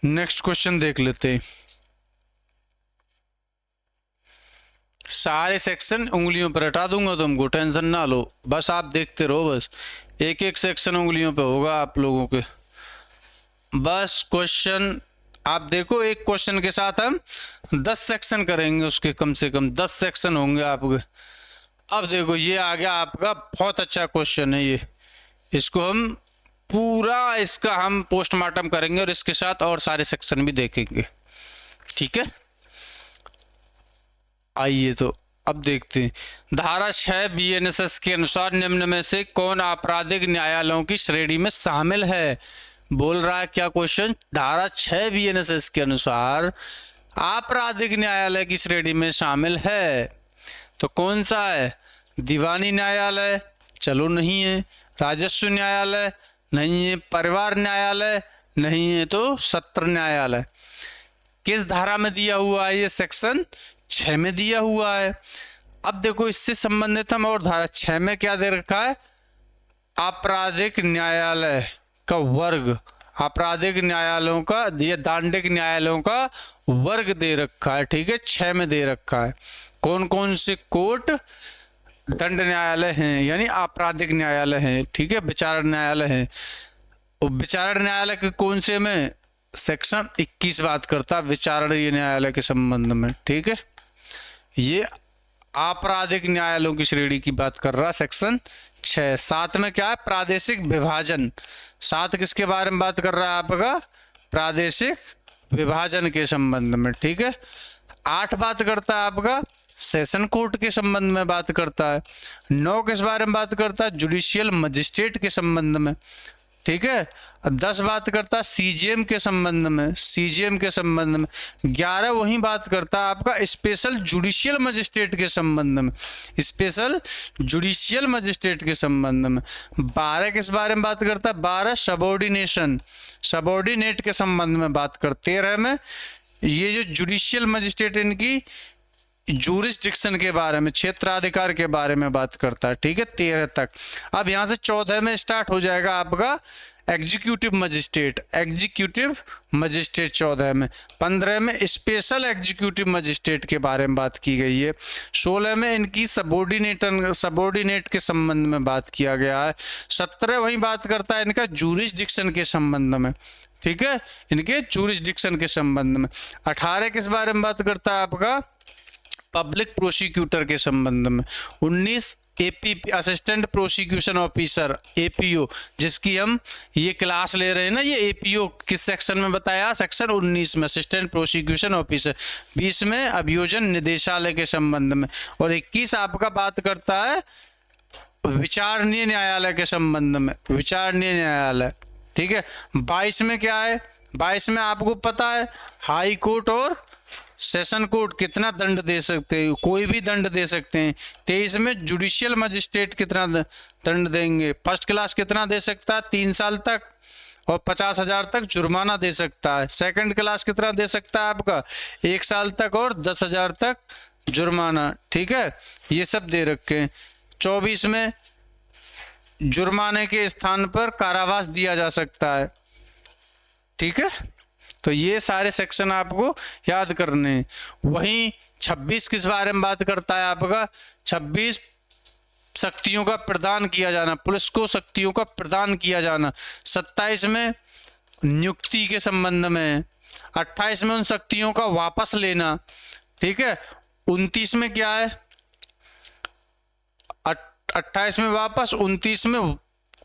नेक्स्ट क्वेश्चन देख लेते हैं। सारे सेक्शन उंगलियों पर हटा दूंगा, तुमको टेंशन ना लो, बस आप देखते रहो, बस एक एक सेक्शन उंगलियों पे होगा आप लोगों के। बस क्वेश्चन आप देखो, एक क्वेश्चन के साथ हम 10 सेक्शन करेंगे, उसके कम से कम 10 सेक्शन होंगे आपके। अब देखो ये आ गया आपका, बहुत अच्छा क्वेश्चन है ये, इसको हम पूरा इसका हम पोस्टमार्टम करेंगे और इसके साथ और सारे सेक्शन भी देखेंगे, ठीक है। आइए तो अब देखते हैं। धारा 6 BNSS के अनुसार निम्न में से कौन आपराधिक न्यायालयों की श्रेणी में शामिल है। बोल रहा है क्या क्वेश्चन, धारा 6 BNSS के अनुसार आपराधिक न्यायालय की श्रेणी में शामिल है, तो कौन सा है, दीवानी न्यायालय, चलो नहीं है, राजस्व न्यायालय नहीं है, परिवार न्यायालय नहीं है, तो सत्र न्यायालय। किस धारा में दिया हुआ है, ये सेक्शन 6 में दिया हुआ है। अब देखो इससे संबंधित हम, और धारा 6 में क्या दे रखा है, आपराधिक न्यायालय का वर्ग, आपराधिक न्यायालयों का, ये दांडिक न्यायालयों का वर्ग दे रखा है, ठीक है, 6 में दे रखा है। कौन कौन से कोर्ट दंड न्यायालय हैं, यानी आपराधिक न्यायालय हैं, ठीक है, विचारण न्यायालय हैं। विचारण न्यायालय के कौन से में, सेक्शन 21 बात करता है विचारणीय न्यायालय के संबंध में। ठीक है, ये आपराधिक न्यायालयों की श्रेणी की बात कर रहा है सेक्शन 6। 7 में क्या है, प्रादेशिक विभाजन। 7 किसके बारे में बात कर रहा है आपका, प्रादेशिक विभाजन के संबंध में। ठीक है, 8 बात करता है आपका सेशन कोर्ट के संबंध में बात करता है। 9 किस बारे में बात करता है, जुडिशियल मजिस्ट्रेट के संबंध में। ठीक है, 10 बात करता है सीजीएम के संबंध में, सीजीएम के संबंध में। 11 वही बात करता है आपका स्पेशल जुडिशियल मजिस्ट्रेट के संबंध में, स्पेशल जुडिशियल मजिस्ट्रेट के संबंध में। 12 किस बारे में बात करता है, 12 सबऑर्डिनेशन, सबऑर्डिनेट के संबंध में बात करते। 13 में ये जो जुडिशियल मजिस्ट्रेट इनकी जूरिसडिक्शन के बारे में, क्षेत्राधिकार के बारे में बात करता है। ठीक है, 13 तक। अब यहां से 14 में स्टार्ट हो जाएगा आपका एग्जीक्यूटिव मजिस्ट्रेट, एग्जीक्यूटिव मजिस्ट्रेट 14 में। 15 में स्पेशल एग्जीक्यूटिव मजिस्ट्रेट के बारे में बात की गई है। 16 में इनकी सबऑर्डिनेट के संबंध में बात किया गया है। 17 वही बात करता है इनका जूरिसडिक्शन के संबंध में। ठीक है, इनके जूरिसडिक्शन के संबंध में। 18 किस बारे में बात करता है आपका, पब्लिक प्रोसिक्यूटर के संबंध में। 19 APP, assistant prosecution officer, APO, जिसकी हम ये क्लास ले रहे हैं ना, ये एपीओ किस सेक्शन में बताया, सेक्शन 19 में, असिस्टेंट प्रोसिक्यूशन ऑफिसर। 20 में अभियोजन निदेशालय के संबंध में। और 21 आपका बात करता है विचारणीय न्यायालय के संबंध में, विचारणीय न्यायालय। ठीक है, 22 में क्या है, 22 में आपको पता है हाई कोर्ट और सेशन कोर्ट कितना दंड दे सकते हैं, कोई भी दंड दे सकते हैं। 23 में जुडिशियल मजिस्ट्रेट कितना दंड देंगे, फर्स्ट क्लास कितना दे सकता है, 3 साल तक और 50,000 तक जुर्माना दे सकता है। सेकंड क्लास कितना दे सकता है आपका, 1 साल तक और 10,000 तक जुर्माना। ठीक है, ये सब दे रखे हैं। 24 में जुर्माने के स्थान पर कारावास दिया जा सकता है। ठीक है, तो ये सारे सेक्शन आपको याद करने हैं। वहीं 26 किस बारे में बात करता है आपका, 26 शक्तियों का प्रदान किया जाना, पुलिस को शक्तियों का प्रदान किया जाना। 27 में नियुक्ति के संबंध में। 28 में उन शक्तियों का वापस लेना। ठीक है, 29 में क्या है, 28 में वापस,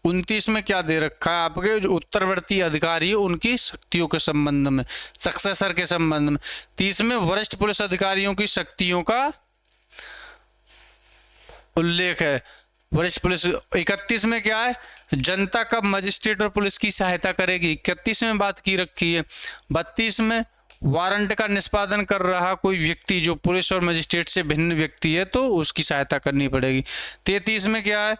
29 में क्या दे रखा है आपके जो उत्तरवर्ती अधिकारी है उनकी शक्तियों के संबंध में, सक्सेसर के संबंध में। 30 में वरिष्ठ पुलिस अधिकारियों की शक्तियों का उल्लेख है, वरिष्ठ पुलिस। 31 में क्या है, जनता कब मजिस्ट्रेट और पुलिस की सहायता करेगी, 31 में बात की रखी है। 32 में वारंट का निष्पादन कर रहा कोई व्यक्ति जो पुलिस और मजिस्ट्रेट से भिन्न व्यक्ति है तो उसकी सहायता करनी पड़ेगी। 33 में क्या है,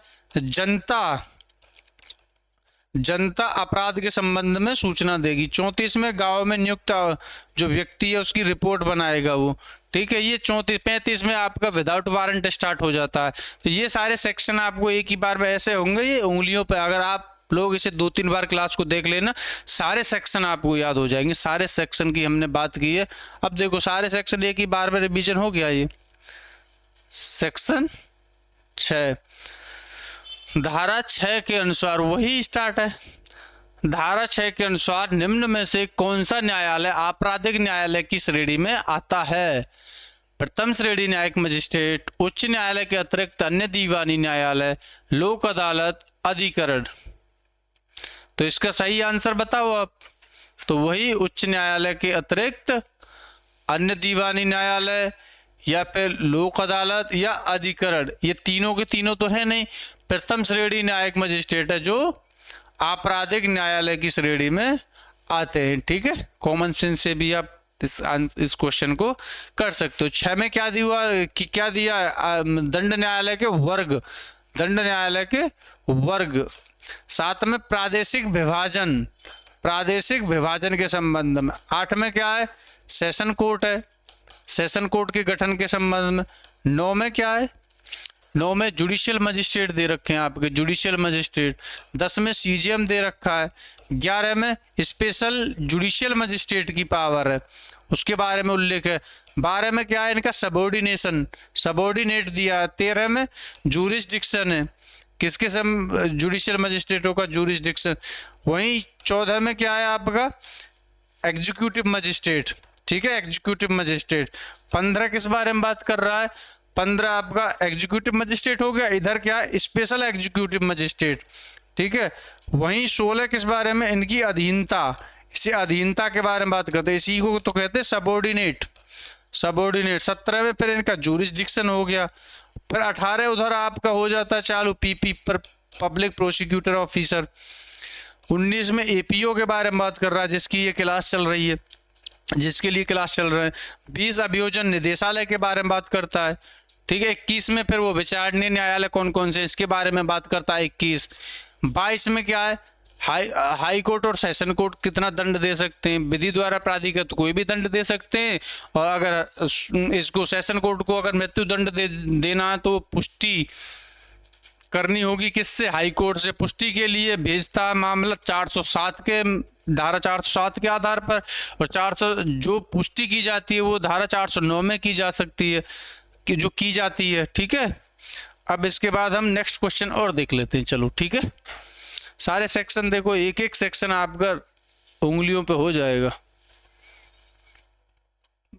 जनता अपराध के संबंध में सूचना देगी। 34 में गांव में नियुक्त जो व्यक्ति है उसकी रिपोर्ट बनाएगा वो। ठीक है, ये 35 में आपका विदाउट वारंट स्टार्ट हो जाता है। तो ये सारे सेक्शन आपको एक ही बार में ऐसे होंगे, ये उंगलियों पे, अगर आप लोग इसे 2-3 बार क्लास को देख लेना, सारे सेक्शन आपको याद हो जाएंगे। सारे सेक्शन की हमने बात की है। अब देखो सारे सेक्शन एक ही बार में रिवीजन हो गया। ये सेक्शन 6, धारा 6 के अनुसार वही स्टार्ट है। धारा 6 के अनुसार निम्न में से कौन सा न्यायालय आपराधिक न्यायालय की श्रेणी में आता है? प्रथम श्रेणी न्यायिक मजिस्ट्रेट, उच्च न्यायालय के अतिरिक्त अन्य दीवानी न्यायालय, लोक अदालत, अधिकरण। तो इसका सही आंसर बताओ आप। तो वही उच्च न्यायालय के अतिरिक्त अन्य दीवानी न्यायालय या फिर लोक अदालत या अधिकरण, ये तीनों के तीनों तो है नहीं। प्रथम श्रेणी न्यायिक मजिस्ट्रेट है जो आपराधिक न्यायालय की श्रेणी में आते हैं। ठीक है, कॉमन सेंस से भी आप इस क्वेश्चन को कर सकते हो। 6 में क्या दिया, दंड न्यायालय के वर्ग, दंड न्यायालय के वर्ग। 7 में प्रादेशिक विभाजन, प्रादेशिक विभाजन के संबंध में। 8 में क्या है, सेशन कोर्ट है, सेशन कोर्ट के गठन के संबंध में। 9 में क्या है, 9 में जुडिशियल मजिस्ट्रेट दे रखे हैं आपके, जुडिशियल मजिस्ट्रेट। 10 में सीजीएम दे रखा है। 11 में स्पेशल जुडिशियल मजिस्ट्रेट की पावर है, उसके बारे में उल्लेख है। 12 में क्या है, इनका सबऑर्डिनेशन, सबऑर्डिनेट दिया है। 13 में जूरिसडिक्शन है। किसके जुडिशियल मजिस्ट्रेटों का जूरिसडिक्शन। वहीं 14 में क्या है आपका, एग्जीक्यूटिव मजिस्ट्रेट, ठीक है, एग्जीक्यूटिव मजिस्ट्रेट। 15 किस बारे में बात कर रहा है, 15 आपका एग्जीक्यूटिव मजिस्ट्रेट हो गया, इधर क्या है, स्पेशल एग्जीक्यूटिव मजिस्ट्रेट, ठीक है। वहीं 16 किस बारे में, इनकी अधीनता, इसे अधीनता के बारे में बात करते हैं, इसी को तो कहते हैं सबऑर्डिनेट, सबऑर्डिनेट। 17 में फिर इनका जूरिसडिक्शन हो गया। फिर 18 उधर आपका हो जाता है चालू, पीपी पर पब्लिक प्रोसिक्यूटर ऑफिसर। 19 में एपीओ के बारे में बात कर रहा है, जिसकी ये क्लास चल रही है, जिसके लिए क्लास चल रहा है। 20 अभियोजन निदेशालय के बारे में बात करता है, ठीक है। 21 में फिर वो विचारणीय न्यायालय कौन कौन से, इसके बारे में बात करता है 21। 22 में क्या है, हाई कोर्ट और सेशन कोर्ट कितना दंड दे सकते हैं, विधि द्वारा प्राधिकृत कोई भी दंड दे सकते हैं, और अगर इसको सेशन कोर्ट को अगर मृत्यु दंड देना है तो पुष्टि करनी होगी किससे, हाई कोर्ट से। पुष्टि के लिए भेजता है मामला 407 के, धारा 407 के आधार पर, और 400 जो पुष्टि की जाती है वो धारा 409 में की जा सकती है, कि जो की जाती है, ठीक है। अब इसके बाद हम नेक्स्ट क्वेश्चन और देख लेते हैं, चलो ठीक है। सारे सेक्शन देखो, एक एक सेक्शन आपका उंगलियों पे हो जाएगा।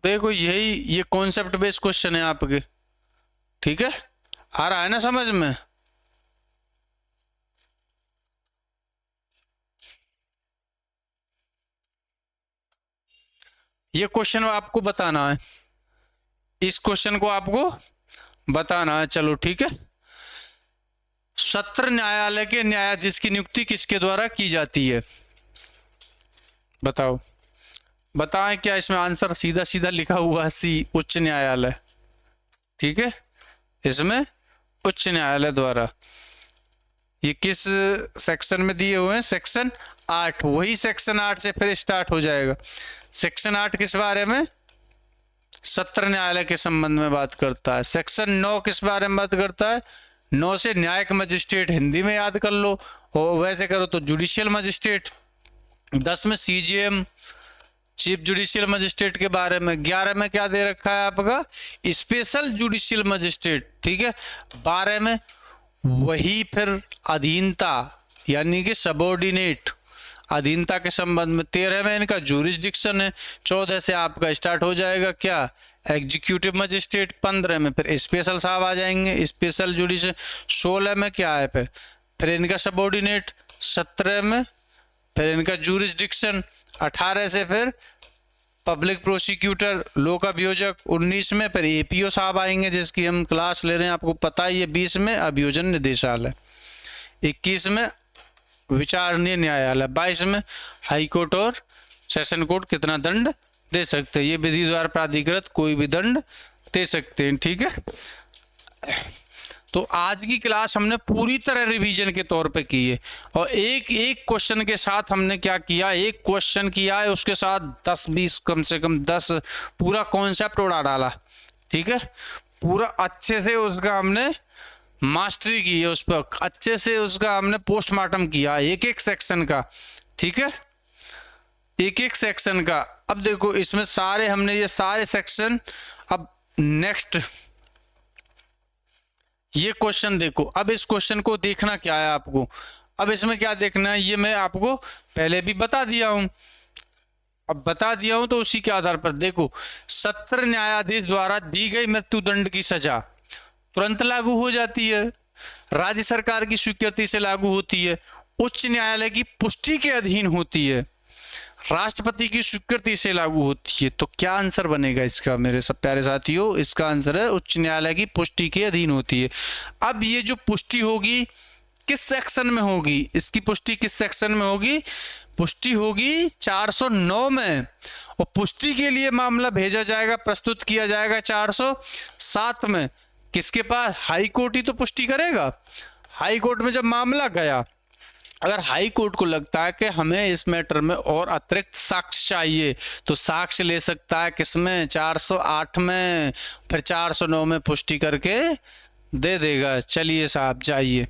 देखो यही ये कॉन्सेप्ट बेस्ड क्वेश्चन है आपके, ठीक है, आ रहा है ना समझ में। ये क्वेश्चन आपको बताना है, इस क्वेश्चन को आपको बताना है, चलो ठीक है। सत्र न्यायालय के न्यायाधीश की नियुक्ति किसके द्वारा की जाती है, बताओ, बताएं। क्या इसमें आंसर सीधा सीधा लिखा हुआ है, सी, उच्च न्यायालय, ठीक है, इसमें उच्च न्यायालय द्वारा। ये किस सेक्शन में दिए हुए हैं, सेक्शन 8, वही सेक्शन 8 से फिर स्टार्ट हो जाएगा। सेक्शन 8 किस बारे में, सत्र न्यायालय के संबंध में बात करता है। सेक्शन 9 किस बारे में बात करता है, 9 से न्यायिक मजिस्ट्रेट, हिंदी में याद कर लो, और वैसे करो तो जुडिशियल मजिस्ट्रेट। 10 में सीजीएम, चीफ जुडिशियल मजिस्ट्रेट के बारे में। 11 में क्या दे रखा है आपका, स्पेशल जुडिशियल मजिस्ट्रेट, ठीक है। 12 में वही फिर अधीनता, यानी कि सबऑर्डिनेट, अधीनता के संबंध में। 13 में इनका जूरिसडिक्शन है। 14 से आपका स्टार्ट हो जाएगा क्या, एग्जीक्यूटिव मजिस्ट्रेट। 15 में फिर स्पेशल साहब आ जाएंगे, स्पेशल जुडिशियल। 16 में क्या है, फिर इनका सबऑर्डिनेट। 17 में फिर इनका जूरिसडिक्शन। 18 से फिर पब्लिक प्रोसिक्यूटर, लोक अभियोजक। 19 में फिर एपीओ साहब आएंगे, जिसकी हम क्लास ले रहे हैं, आपको पता ही है। 20 में अभियोजन निदेशालय। 21 में विचारणीय न्यायालय। 22 में हाई कोर्ट और सेशन कोर्ट कितना दंड दे सकते हैं, ये विधि द्वारा प्राधिकृत कोई भी दंड दे सकते हैं, ठीक है। तो आज की क्लास हमने पूरी तरह रिवीजन के तौर पे की है, और एक एक क्वेश्चन के साथ हमने क्या किया, एक क्वेश्चन किया है उसके साथ 10-20 कम से कम 10 पूरा कॉन्सेप्ट उड़ा डाला, ठीक है। पूरा अच्छे से उसका हमने मास्टरी की है, उस पर अच्छे से उसका हमने पोस्टमार्टम किया एक एक सेक्शन का, ठीक है, एक एक सेक्शन का। अब देखो इसमें सारे हमने ये सारे सेक्शन, अब नेक्स्ट ये क्वेश्चन देखो। अब इस क्वेश्चन को देखना क्या है आपको, अब इसमें क्या देखना है, ये मैं आपको पहले भी बता दिया हूं, अब बता दिया हूं तो उसी के आधार पर देखो। सत्र न्यायाधीश द्वारा दी गई मृत्युदंड की सजा तुरंत लागू हो जाती है, राज्य सरकार की स्वीकृति से लागू होती है, उच्च न्यायालय की पुष्टि के अधीन होती है, राष्ट्रपति की स्वीकृति से लागू होती है। तो क्या आंसर बनेगा इसका मेरे सब प्यारे साथियों, इसका आंसर है उच्च न्यायालय की पुष्टि के अधीन होती है। अब ये जो पुष्टि होगी किस सेक्शन में होगी, इसकी पुष्टि किस सेक्शन में होगी, पुष्टि होगी 409 में, और पुष्टि के लिए मामला भेजा जाएगा, प्रस्तुत किया जाएगा 407 में। किसके पास, हाई कोर्ट ही तो पुष्टि करेगा। हाई कोर्ट में जब मामला गया, अगर हाई कोर्ट को लगता है कि हमें इस मैटर में और अतिरिक्त साक्ष्य चाहिए, तो साक्ष्य ले सकता है किसमें, 408 में, फिर 409 में पुष्टि करके दे देगा। चलिए साहब जाइए,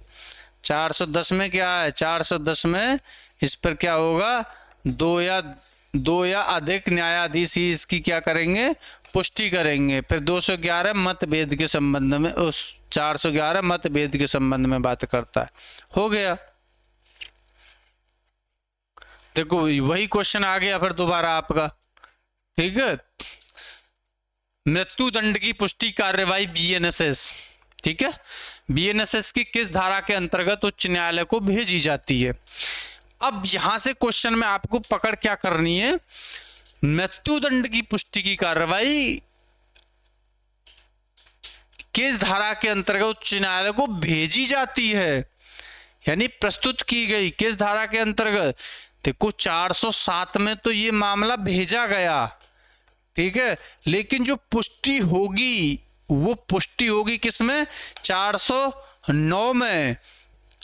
410 में क्या है, 410 में इस पर क्या होगा, दो या अधिक न्यायाधीश ही इसकी क्या करेंगे, पुष्टि करेंगे। फिर 211 मतभेद के संबंध में, उस 411 मतभेद के संबंध में बात करता है। हो गया। देखो वही क्वेश्चन आ गया फिर दोबारा आपका, ठीक है। मृत्युदंड की पुष्टि कार्यवाही बीएनएसएस, ठीक है, बीएनएसएस की किस धारा के अंतर्गत उच्च न्यायालय को भेजी जाती है। अब यहां से क्वेश्चन में आपको पकड़ क्या करनी है, मृत्युदंड की पुष्टि की कार्रवाई किस धारा के अंतर्गत उच्च न्यायालय को भेजी जाती है, यानी प्रस्तुत की गई किस धारा के अंतर्गत। देखो 407 में तो ये मामला भेजा गया, ठीक है, लेकिन जो पुष्टि होगी वो पुष्टि होगी किसमें, 409 में।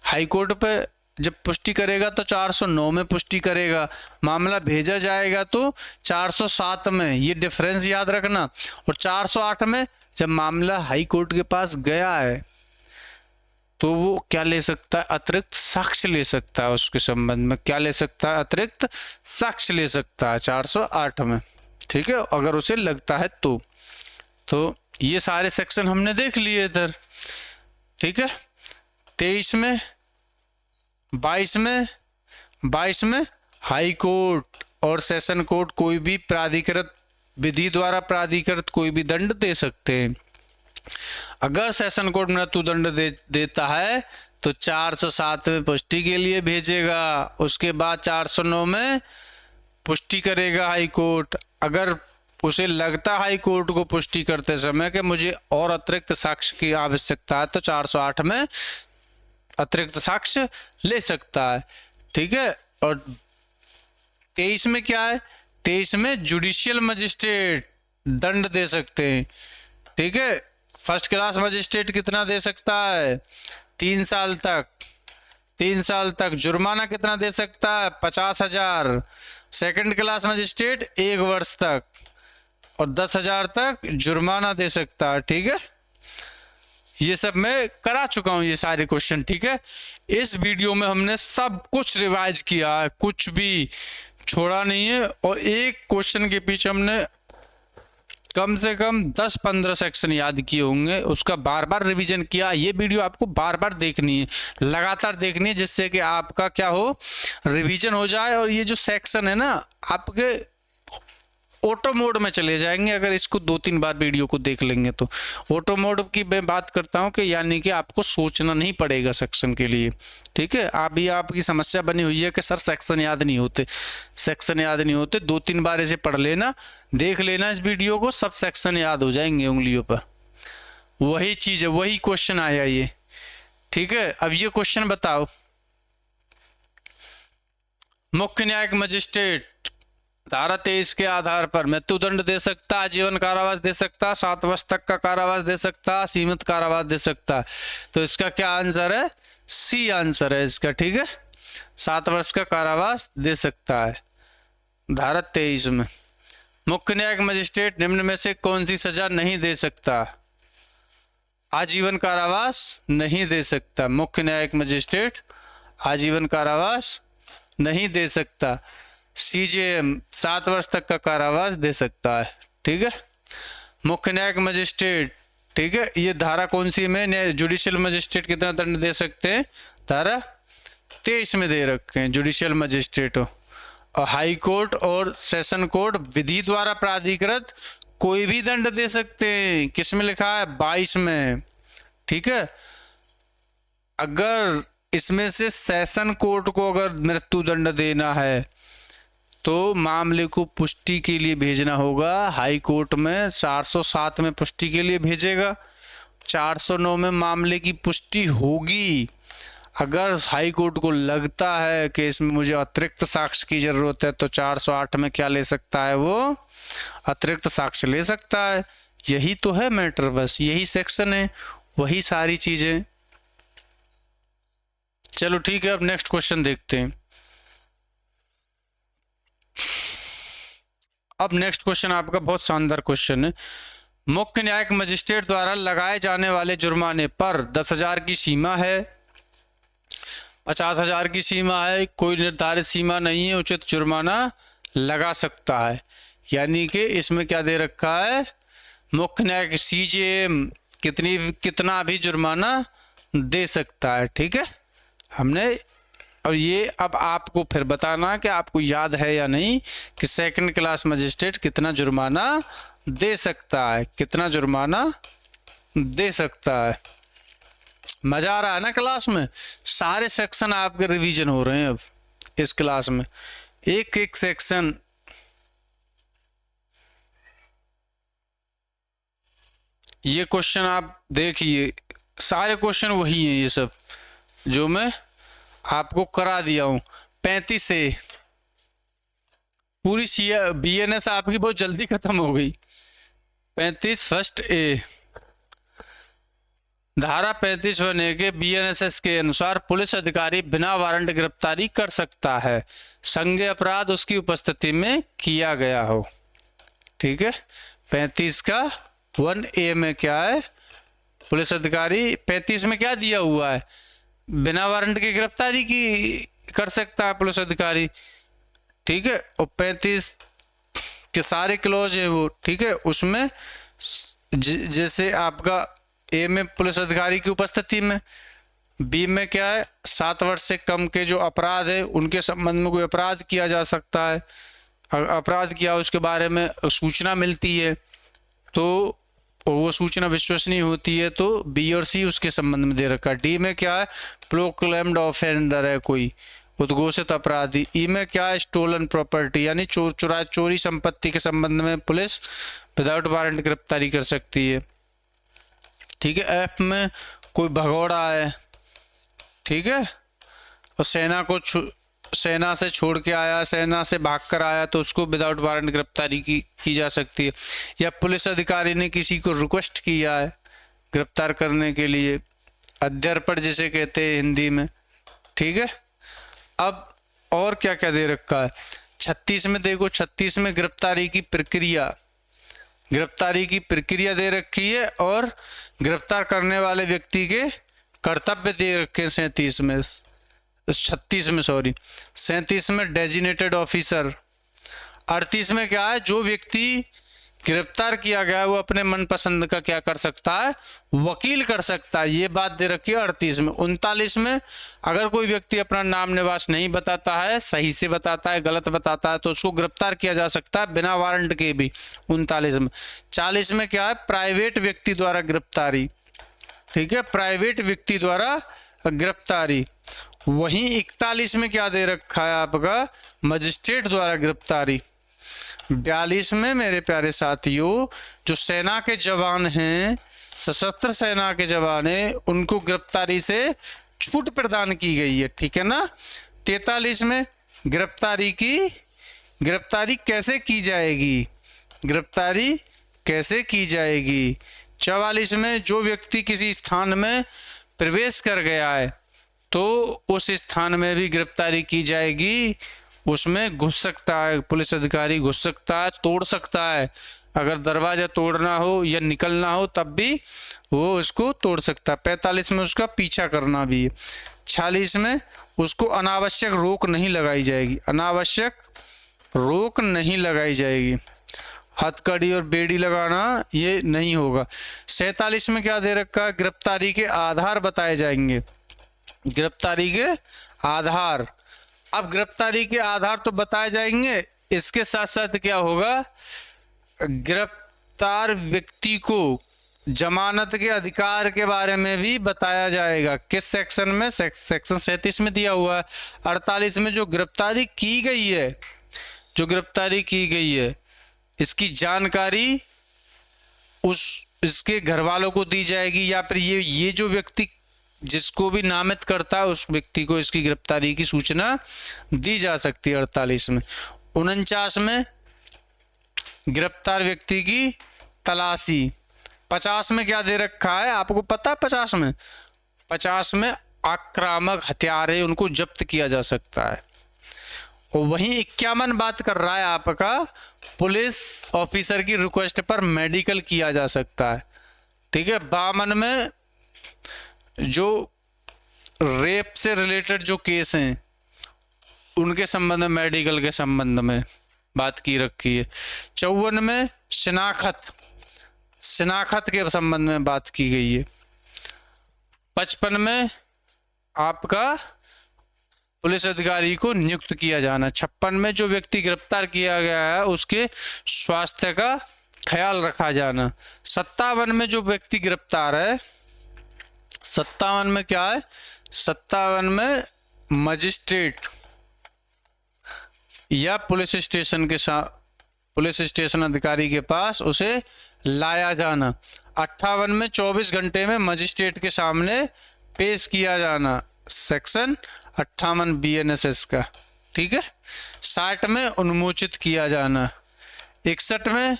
हाईकोर्ट पे जब पुष्टि करेगा तो 409 में पुष्टि करेगा, मामला भेजा जाएगा तो 407 में, ये डिफरेंस याद रखना। और 408 में जब मामला हाई कोर्ट के पास गया है तो वो क्या ले सकता है, अतिरिक्त साक्ष्य ले सकता है, उसके संबंध में क्या ले सकता है, अतिरिक्त साक्ष्य ले सकता है 408 में, ठीक है, अगर उसे लगता है तो ये सारे सेक्शन हमने देख लिए इधर, ठीक है। 23 में 22 में हाई कोर्ट और सेशन कोर्ट कोई भी प्राधिकृत विधि द्वारा प्राधिकृत कोई भी दंड दे सकते हैं। अगर सेशन कोर्ट मृत्युदंड देता है तो 407 में पुष्टि के लिए भेजेगा, उसके बाद 409 में पुष्टि करेगा हाई कोर्ट। अगर उसे लगता हाई कोर्ट को पुष्टि करते समय कि मुझे और अतिरिक्त साक्ष्य की आवश्यकता है तो 408 में अतिरिक्त साक्ष्य ले सकता है, ठीक है। और 23 में क्या है, 23 में जुडिशियल मजिस्ट्रेट दंड दे सकते हैं, ठीक है। फर्स्ट क्लास मजिस्ट्रेट कितना दे सकता है, 3 साल तक, 3 साल तक। जुर्माना कितना दे सकता है, 50,000। सेकंड क्लास मजिस्ट्रेट 1 वर्ष तक और 10,000 तक जुर्माना दे सकता है, ठीक है। ये सब मैं करा चुका हूं ये सारे क्वेश्चन, ठीक है। इस वीडियो में हमने सब कुछ रिवाइज किया है, कुछ भी छोड़ा नहीं है। और एक क्वेश्चन के पीछे हमने कम से कम 10-15 सेक्शन याद किए होंगे, उसका बार बार रिवीजन किया। ये वीडियो आपको बार बार देखनी है, लगातार देखनी है, जिससे कि आपका क्या हो, रिवीजन हो जाए। और ये जो सेक्शन है ना आपके ऑटो मोड में चले जाएंगे अगर इसको 2-3 बार वीडियो को देख लेंगे तो। ऑटो मोड की मैं बात करता हूँ कि यानी कि आपको सोचना नहीं पड़ेगा सेक्शन के लिए, ठीक है। अभी आपकी समस्या बनी हुई है कि सर सेक्शन याद नहीं होते, सेक्शन याद नहीं होते। 2-3 बार इसे पढ़ लेना, देख लेना इस वीडियो को, सब सेक्शन याद हो जाएंगे उंगलियों पर। वही चीज है, वही क्वेश्चन आया ये, ठीक है। अब ये क्वेश्चन बताओ, मुख्य न्यायिक मजिस्ट्रेट धारा 23 के आधार पर मृत्युदंड दे सकता, आजीवन कारावास दे सकता, 7 वर्ष तक का कारावास दे सकता, सीमित कारावास दे सकता। तो इसका क्या आंसर है, सी आंसर है इसका, ठीक है। 7 वर्ष का कारावास दे सकता है धारा 23 में। मुख्य न्यायिक मजिस्ट्रेट निम्न में से कौन सी सजा नहीं दे सकता, आजीवन कारावास नहीं दे सकता। मुख्य न्यायिक मजिस्ट्रेट आजीवन कारावास नहीं दे सकता। सीजेएम 7 वर्ष तक का कारावास दे सकता है, ठीक है। मुख्य न्यायिक मजिस्ट्रेट, ठीक है, ये धारा कौन सी में, जुडिशियल मजिस्ट्रेट कितना दंड दे सकते हैं, धारा 23 में दे रखे हैं जुडिशियल मजिस्ट्रेट। और हाई कोर्ट और सेशन कोर्ट विधि द्वारा प्राधिकृत कोई भी दंड दे सकते हैं, किस में लिखा है, 22 में, ठीक है। अगर इसमें से सेशन कोर्ट को अगर मृत्युदंड देना है तो मामले को पुष्टि के लिए भेजना होगा हाई कोर्ट में, 407 में पुष्टि के लिए भेजेगा, 409 में मामले की पुष्टि होगी। अगर हाई कोर्ट को लगता है कि इसमें मुझे अतिरिक्त साक्ष्य की जरूरत है तो 408 में क्या ले सकता है, वो अतिरिक्त साक्ष्य ले सकता है। यही तो है मैटर, बस यही सेक्शन है, वही सारी चीजें। चलो ठीक है, अब नेक्स्ट क्वेश्चन देखते हैं। अब नेक्स्ट क्वेश्चन आपका बहुत शानदार क्वेश्चन है। मुख्य न्यायिक मजिस्ट्रेट द्वारा लगाए जाने वाले जुर्माने पर 10,000 की सीमा है, 50,000 की सीमा है, कोई निर्धारित सीमा नहीं है, उचित जुर्माना लगा सकता है। यानी कि इसमें क्या दे रखा है, मुख्य न्यायिक सीजेएम कितना भी जुर्माना दे सकता है। ठीक है, हमने, और ये अब आपको फिर बताना कि आपको याद है या नहीं कि सेकंड क्लास मजिस्ट्रेट कितना जुर्माना दे सकता है, कितना जुर्माना दे सकता है। मजा आ रहा है ना क्लास में? सारे सेक्शन आपके रिवीजन हो रहे हैं अब इस क्लास में, एक एक सेक्शन। ये क्वेश्चन आप देखिए, सारे क्वेश्चन वही हैं, ये सब जो मैं आपको करा दिया हूं। 35 से पूरी BNS आपकी बहुत जल्दी खत्म हो गई। 35 फर्स्ट ए, धारा 35(1)(a) के BNSS के अनुसार पुलिस अधिकारी बिना वारंट गिरफ्तारी कर सकता है संज्ञेय अपराध उसकी उपस्थिति में किया गया हो। ठीक है, 35 का 1A में क्या है? पुलिस अधिकारी 35 में क्या दिया हुआ है? बिना वारंट की गिरफ्तारी की कर सकता है पुलिस अधिकारी। ठीक है, और 35 के सारे क्लॉज है वो। ठीक है, उसमें जैसे आपका ए में पुलिस अधिकारी की उपस्थिति में, बी में क्या है? 7 वर्ष से कम के जो अपराध है उनके संबंध में कोई अपराध किया जा सकता है, अपराध किया उसके बारे में सूचना मिलती है तो वो सूचना विश्वसनीय होती है, तो बी और सी उसके संबंध में दे रखा है। डी में क्या है? प्रोक्लेम्ड ऑफेंडर है कोई उद्घोषित अपराधी। ई में क्या है? स्टोलन प्रॉपर्टी यानी चोरी संपत्ति के संबंध में पुलिस विदाउट वारंट गिरफ्तारी कर सकती है। ठीक है, एफ में कोई भगोड़ा है, ठीक है, और सेना से छोड़ के आया, सेना से भाग कर आया तो उसको विदाउट वारंट गिरफ्तारी की जा सकती है। या पुलिस अधिकारी ने किसी को रिक्वेस्ट किया है गिरफ्तार करने के लिए, अध्यर्पण जिसे कहते हैं हिंदी में। ठीक है, अब और क्या क्या दे रखा है? 36 में देखो, 36 में गिरफ्तारी की प्रक्रिया दे रखी है और गिरफ्तार करने वाले व्यक्ति के कर्तव्य दे रखे हैं 37 में डेजिनेटेड ऑफिसर। 38 में क्या है? जो व्यक्ति गिरफ्तार किया गया है वो अपने मनपसंद का क्या कर सकता है? वकील कर सकता है, ये बात दे रखी है 38 में। 39 में अगर कोई व्यक्ति अपना नाम निवास नहीं बताता है, सही से बताता है, गलत बताता है, तो उसको गिरफ्तार किया जा सकता है बिना वारंट के भी 39 में। 40 में क्या है? प्राइवेट व्यक्ति द्वारा गिरफ्तारी। ठीक है, प्राइवेट व्यक्ति द्वारा गिरफ्तारी। वहीं 41 में क्या दे रखा है आपका? मजिस्ट्रेट द्वारा गिरफ्तारी। 42 में मेरे प्यारे साथियों, जो सेना के जवान हैं, सशस्त्र सेना के जवान हैं, उनको गिरफ्तारी से छूट प्रदान की गई है। ठीक है ना। 43 में गिरफ्तारी कैसे की जाएगी? 44 में जो व्यक्ति किसी स्थान में प्रवेश कर गया है तो उस स्थान में भी गिरफ्तारी की जाएगी। उसमें घुस सकता है, पुलिस अधिकारी घुस सकता है, तोड़ सकता है। अगर दरवाजा तोड़ना हो या निकलना हो तब भी वो उसको तोड़ सकता है। 45 में उसका पीछा करना भी है। 46 में उसको अनावश्यक रोक नहीं लगाई जाएगी। हथकड़ी और बेड़ी लगाना ये नहीं होगा। 47 में क्या दे रखा है? गिरफ्तारी के आधार बताए जाएंगे। गिरफ्तारी के आधार, अब गिरफ्तारी के आधार तो बताए जाएंगे, इसके साथ साथ क्या होगा? गिरफ्तार व्यक्ति को जमानत के अधिकार के बारे में भी बताया जाएगा। किस सेक्शन में? सेक्शन 37 में दिया हुआ है। 48 में जो गिरफ्तारी की गई है इसकी जानकारी इसके घर वालों को दी जाएगी, या फिर ये जो व्यक्ति जिसको भी नामित करता है उस व्यक्ति को इसकी गिरफ्तारी की सूचना दी जा सकती है। 48 में। 49 में गिरफ्तार व्यक्ति की तलाशी। 50 में क्या दे रखा है आपको पता है? 50 में आक्रामक हथियार है उनको जब्त किया जा सकता है। और वहीं 51 बात कर रहा है आपका, पुलिस ऑफिसर की रिक्वेस्ट पर मेडिकल किया जा सकता है। ठीक है। 52 में जो रेप से रिलेटेड जो केस हैं उनके संबंध में, मेडिकल के संबंध में बात की रखी है। 54 में शिनाख्त, शिनाख्त के संबंध में बात की गई है। 55 में आपका पुलिस अधिकारी को नियुक्त किया जाना। 56 में जो व्यक्ति गिरफ्तार किया गया है उसके स्वास्थ्य का ख्याल रखा जाना। 57 में जो व्यक्ति गिरफ्तार है, 57 में क्या है, 57 में मजिस्ट्रेट या पुलिस स्टेशन अधिकारी के पास उसे लाया जाना। 58 में 24 घंटे में मजिस्ट्रेट के सामने पेश किया जाना, सेक्शन 58 BNSS का, ठीक है। 60 में उन्मोचित किया जाना। 61 में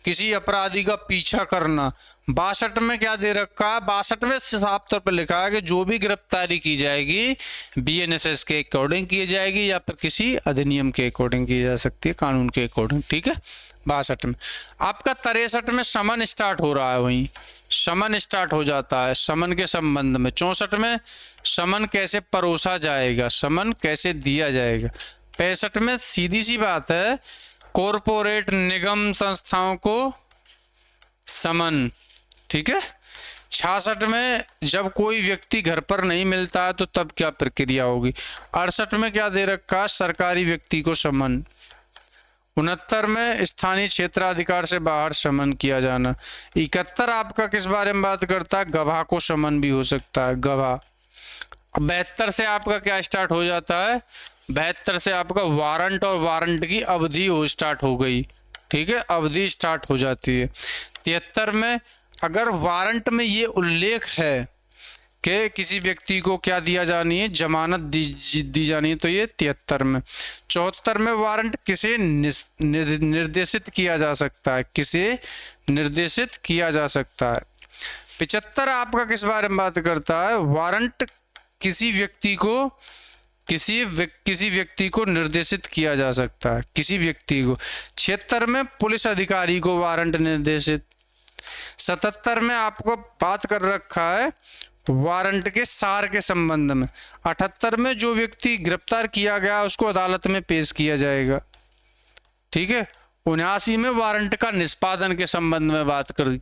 किसी अपराधी का पीछा करना। 62 में क्या दे रखा है, 62 में साफ तौर पर लिखा है कि जो भी गिरफ्तारी की जाएगी BNSS के अकॉर्डिंग की जाएगी या फिर किसी अधिनियम के अकॉर्डिंग की जा सकती है, कानून के अकॉर्डिंग, ठीक है। 62 में आपका 63 में समन स्टार्ट हो रहा है, वहीं समन स्टार्ट हो जाता है समन के संबंध में। 64 में समन कैसे परोसा जाएगा, समन कैसे दिया जाएगा। 65 में सीधी सी बात है, कॉरपोरेट निगम संस्थाओं को समन, ठीक है। 66 में जब कोई व्यक्ति घर पर नहीं मिलता है तो तब क्या प्रक्रिया होगी। 68 में क्या दे रखा, सरकारी व्यक्ति को समन। 69 में स्थानीय क्षेत्राधिकार से बाहर समन किया जाना। 71 आपका किस बारे में बात करता है, गवाह को समन भी हो सकता है, गवाह। 72 से आपका क्या स्टार्ट हो जाता है, 72 से आपका वारंट और वारंट की अवधि हो स्टार्ट हो गई, ठीक है, अवधि स्टार्ट हो जाती है। 73 में अगर वारंट में ये उल्लेख है कि किसी व्यक्ति को क्या दिया जानी है, जमानत दी जानी है, तो ये 73 में। 74 में वारंट किसे निर्देशित किया जा सकता है, किसे निर्देशित किया जा सकता है। 75 आपका किस बारे में बात करता है, वारंट किसी व्यक्ति को निर्देशित किया जा सकता है, किसी व्यक्ति को। 76 में पुलिस अधिकारी को वारंट निर्देशित। 77 में आपको बात कर रखा है वारंट के सार के संबंध में। 78 में जो व्यक्ति गिरफ्तार किया गया उसको अदालत में पेश किया जाएगा, ठीक है। 79 में वारंट का निष्पादन के संबंध में बात कर,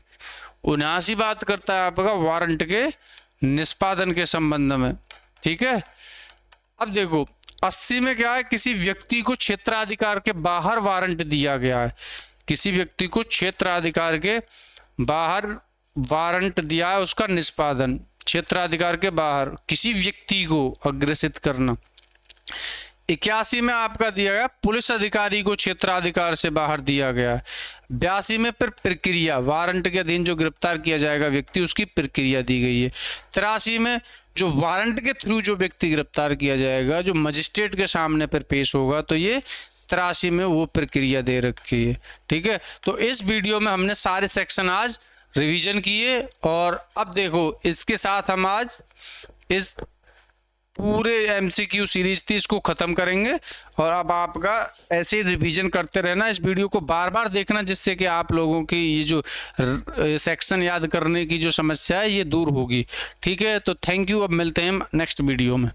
79 बात करता है आपका वारंट के निष्पादन के संबंध में, ठीक है। अब देखो 80 में क्या है, किसी व्यक्ति को क्षेत्राधिकार के बाहर वारंट दिया गया है, किसी व्यक्ति को क्षेत्राधिकार के बाहर वारंट दिया है, उसका निष्पादन क्षेत्राधिकार के बाहर किसी व्यक्ति को अग्रेसित करना। 81 में आपका दिया गया पुलिस अधिकारी को क्षेत्राधिकार से बाहर दिया गया है। 82 में फिर प्रक्रिया, वारंट के अधीन जो गिरफ्तार किया जाएगा व्यक्ति उसकी प्रक्रिया दी गई है। 83 में जो वारंट के थ्रू जो व्यक्ति गिरफ्तार किया जाएगा, जो मजिस्ट्रेट के सामने फिर पेश होगा, तो ये 83 में वो प्रक्रिया दे रखी है, ठीक है। तो इस वीडियो में हमने सारे सेक्शन आज रिवीजन किए और अब देखो इसके साथ हम आज इस पूरे MCQ सीरीज थी इसको खत्म करेंगे और अब आपका ऐसे रिवीजन करते रहना, इस वीडियो को बार बार देखना जिससे कि आप लोगों की ये जो सेक्शन याद करने की जो समस्या है ये दूर होगी, ठीक है। तो थैंक यू, अब मिलते हैं नेक्स्ट वीडियो में।